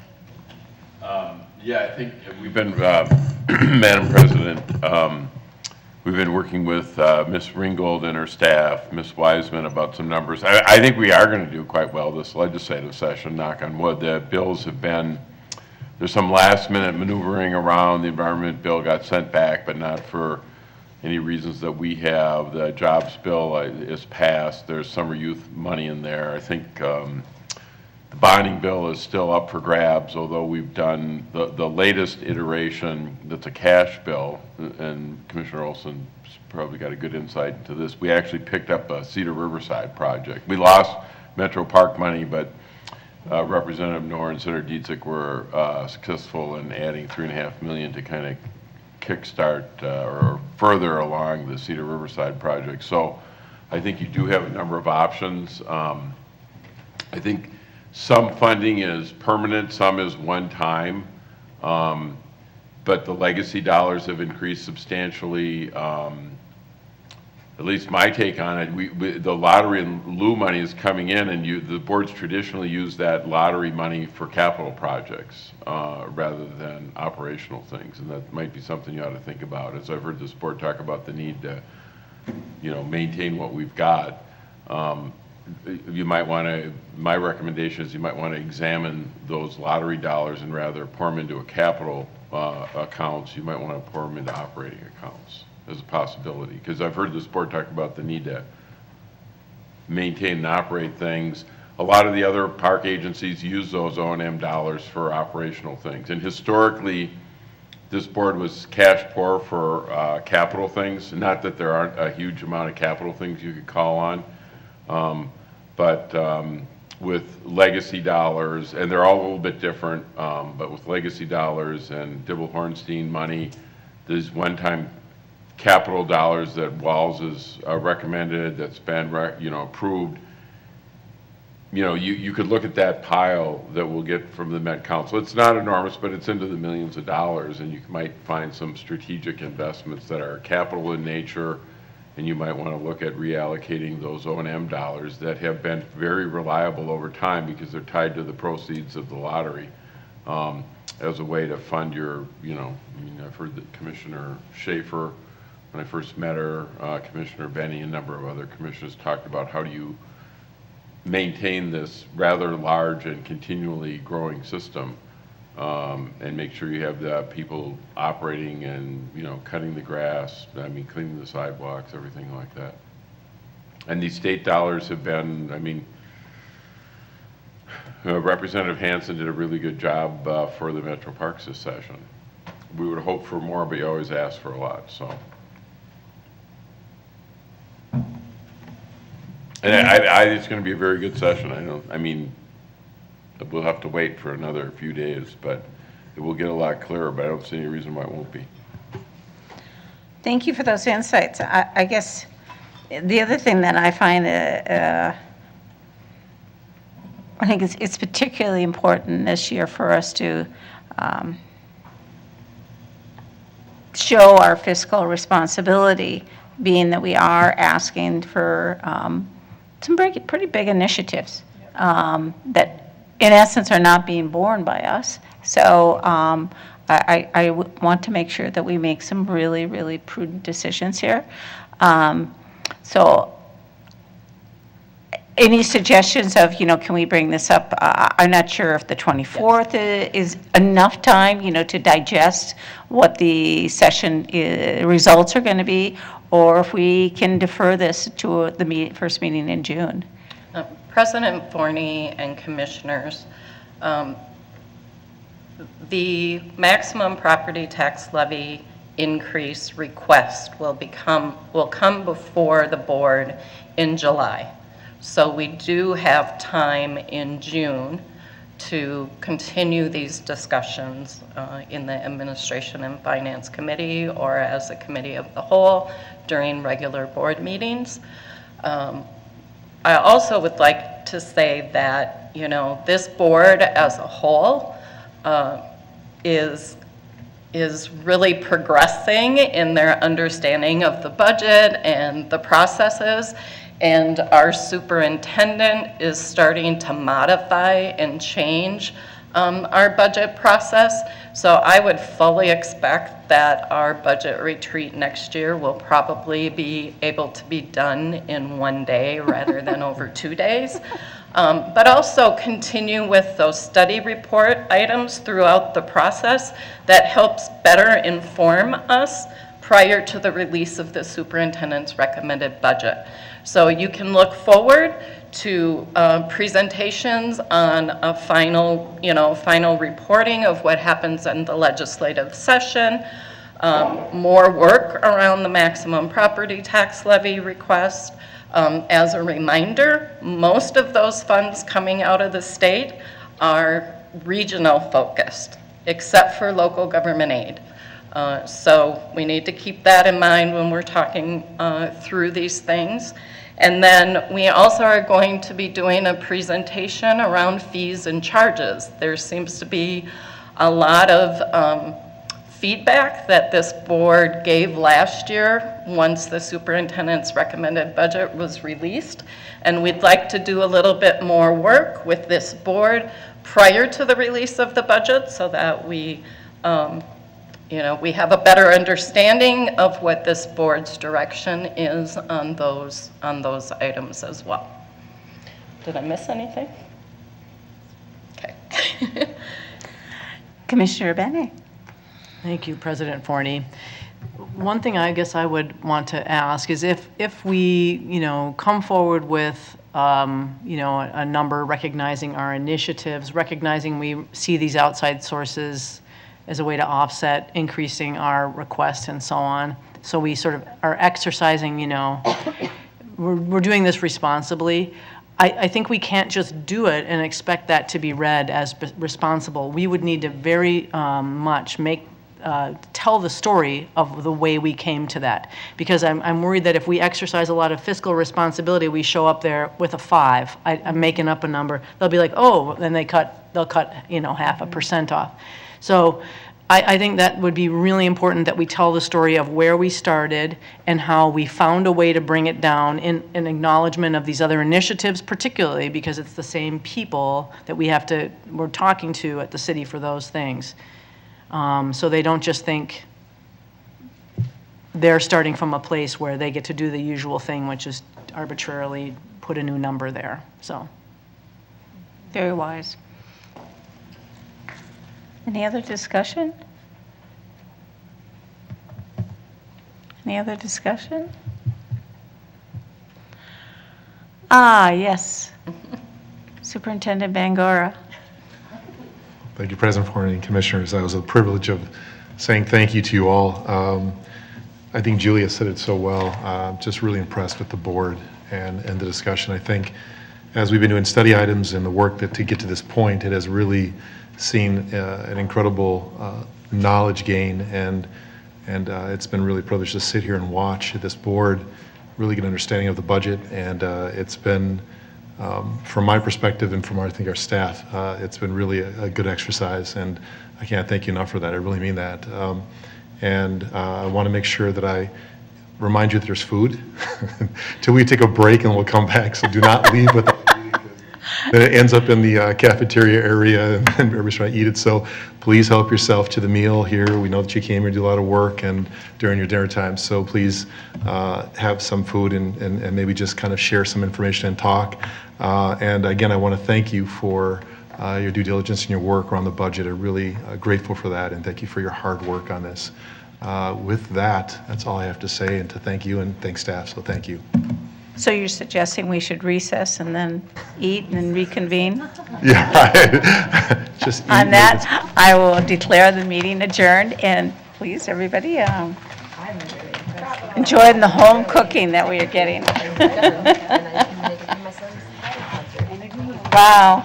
Yeah, I think we've been, Madam President, we've been working with Ms. Ringgold and her staff, Ms. Wiseman, about some numbers. I think we are going to do quite well this legislative session, knock on wood. The bills have been, there's some last minute maneuvering around. The environment bill got sent back, but not for any reasons that we have. The jobs bill is passed. There's summer youth money in there. I think the bonding bill is still up for grabs, although we've done the latest iteration that's a cash bill, and Commissioner Olson's probably got a good insight into this. We actually picked up a Cedar Riverside project. We lost Metro Park money, but Representative Knorr and Senator Dietzick were successful in adding $3.5 million to kind of kickstart or further along the Cedar Riverside project. So I think you do have a number of options. I think some funding is permanent, some is one time, but the legacy dollars have increased substantially. At least my take on it, the lottery and lieu money is coming in, and the boards traditionally use that lottery money for capital projects rather than operational things, and that might be something you ought to think about. As I've heard this board talk about the need to, maintain what we've got. You might want to, my recommendation is you might want to examine those lottery dollars and rather pour them into a capital accounts. You might want to pour them into operating accounts as a possibility, because I've heard this board talk about the need to maintain and operate things. A lot of the other park agencies use those O&M dollars for operational things, and historically this board was cash poor for capital things. Not that there aren't a huge amount of capital things you could call on, but with legacy dollars, and they're all a little bit different, but with legacy dollars and Dibble-Hornstein money, there's one-time capital dollars that Walls has recommended, that's been approved. You could look at that pile that we'll get from the Met Council. It's not enormous, but it's into the millions of dollars, and you might find some strategic investments that are capital in nature, and you might want to look at reallocating those O&M dollars that have been very reliable over time because they're tied to the proceeds of the lottery, as a way to fund your, I've heard that Commissioner Schaefer, when I first met her, Commissioner Benny, a number of other commissioners talked about how do you maintain this rather large and continually growing system, and make sure you have the people operating and, cutting the grass, cleaning the sidewalks, everything like that. And these state dollars have been, Representative Hansen did a really good job for the Metro Parks this session. We would hope for more, but you always ask for a lot, so. And it's going to be a very good session. We'll have to wait for another few days, but it will get a lot clearer, but I don't see any reason why it won't be. Thank you for those insights. I guess the other thing that I find, I think it's particularly important this year for us to show our fiscal responsibility, being that we are asking for some pretty big initiatives that, in essence, are not being borne by us. So I want to make sure that we make some really, really prudent decisions here. So any suggestions of, can we bring this up? I'm not sure if the 24th is enough time, to digest what the session results are going to be, or if we can defer this to the first meeting in June. President Forney and commissioners, the maximum property tax levy increase request will come before the board in July. So we do have time in June to continue these discussions in the Administration and Finance Committee or as a committee of the whole during regular board meetings. I also would like to say that, this board as a whole is really progressing in their understanding of the budget and the processes. And our superintendent is starting to modify and change our budget process. So I would fully expect that our budget retreat next year will probably be able to be done in one day rather than over 2 days. But also continue with those study report items throughout the process that helps better inform us prior to the release of the superintendent's recommended budget. So you can look forward to presentations on a final, final reporting of what happens in the legislative session, more work around the maximum property tax levy request. As a reminder, most of those funds coming out of the state are regional focused, except for local government aid. So we need to keep that in mind when we're talking through these things. And then we also are going to be doing a presentation around fees and charges. There seems to be a lot of feedback that this board gave last year once the superintendent's recommended budget was released. And we'd like to do a little bit more work with this board prior to the release of the budget so that we we have a better understanding of what this board's direction is on those items as well. Did I miss anything? Okay. Commissioner Bennett. Thank you, President Forney. One thing I guess I would want to ask is if we, come forward with, a number recognizing our initiatives, recognizing we see these outside sources as a way to offset increasing our request and so on. So we sort of are exercising, we're doing this responsibly. I think we can't just do it and expect that to be read as responsible. We would need to very much tell the story of the way we came to that. Because I'm worried that if we exercise a lot of fiscal responsibility, we show up there with a 5. I'm making up a number. They'll be like, oh, then they'll cut 0.5% off. So I think that would be really important that we tell the story of where we started and how we found a way to bring it down in acknowledgement of these other initiatives, particularly because it's the same people that we're talking to at the city for those things. So they don't just think they're starting from a place where they get to do the usual thing, which is arbitrarily put a new number there. So, very wise. Any other discussion? Any other discussion? Yes. Superintendent Bangora. Thank you, President Forney and Commissioners. It was a privilege of saying thank you to you all. I think Julia said it so well. Just really impressed with the board and the discussion. I think as we've been doing study items and the work to get to this point, it has really seen an incredible knowledge gain, and it's been really a privilege to sit here and watch this board really get an understanding of the budget, and it's been, from my perspective and from I think our staff, it's been really a good exercise, and I can't thank you enough for that. I really mean that. And I want to make sure that I remind you that there's food till we take a break, and we'll come back, so do not leave without then it ends up in the cafeteria area, and everybody's trying to eat it. So please help yourself to the meal here. We know that you came here to do a lot of work and during your dinner time. So please have some food and maybe just kind of share some information and talk. And again, I want to thank you for your due diligence and your work around the budget. I'm really grateful for that, and thank you for your hard work on this. With that, that's all I have to say, and to thank you and thank staff. So thank you. So you're suggesting we should recess and then eat and then reconvene? Yeah. Just eat. On that, I will declare the meeting adjourned, and please, everybody, enjoy the home cooking that we are getting. Wow.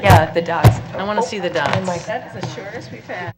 Yeah, the dogs. I want to see the dots. That's the shortest we've had.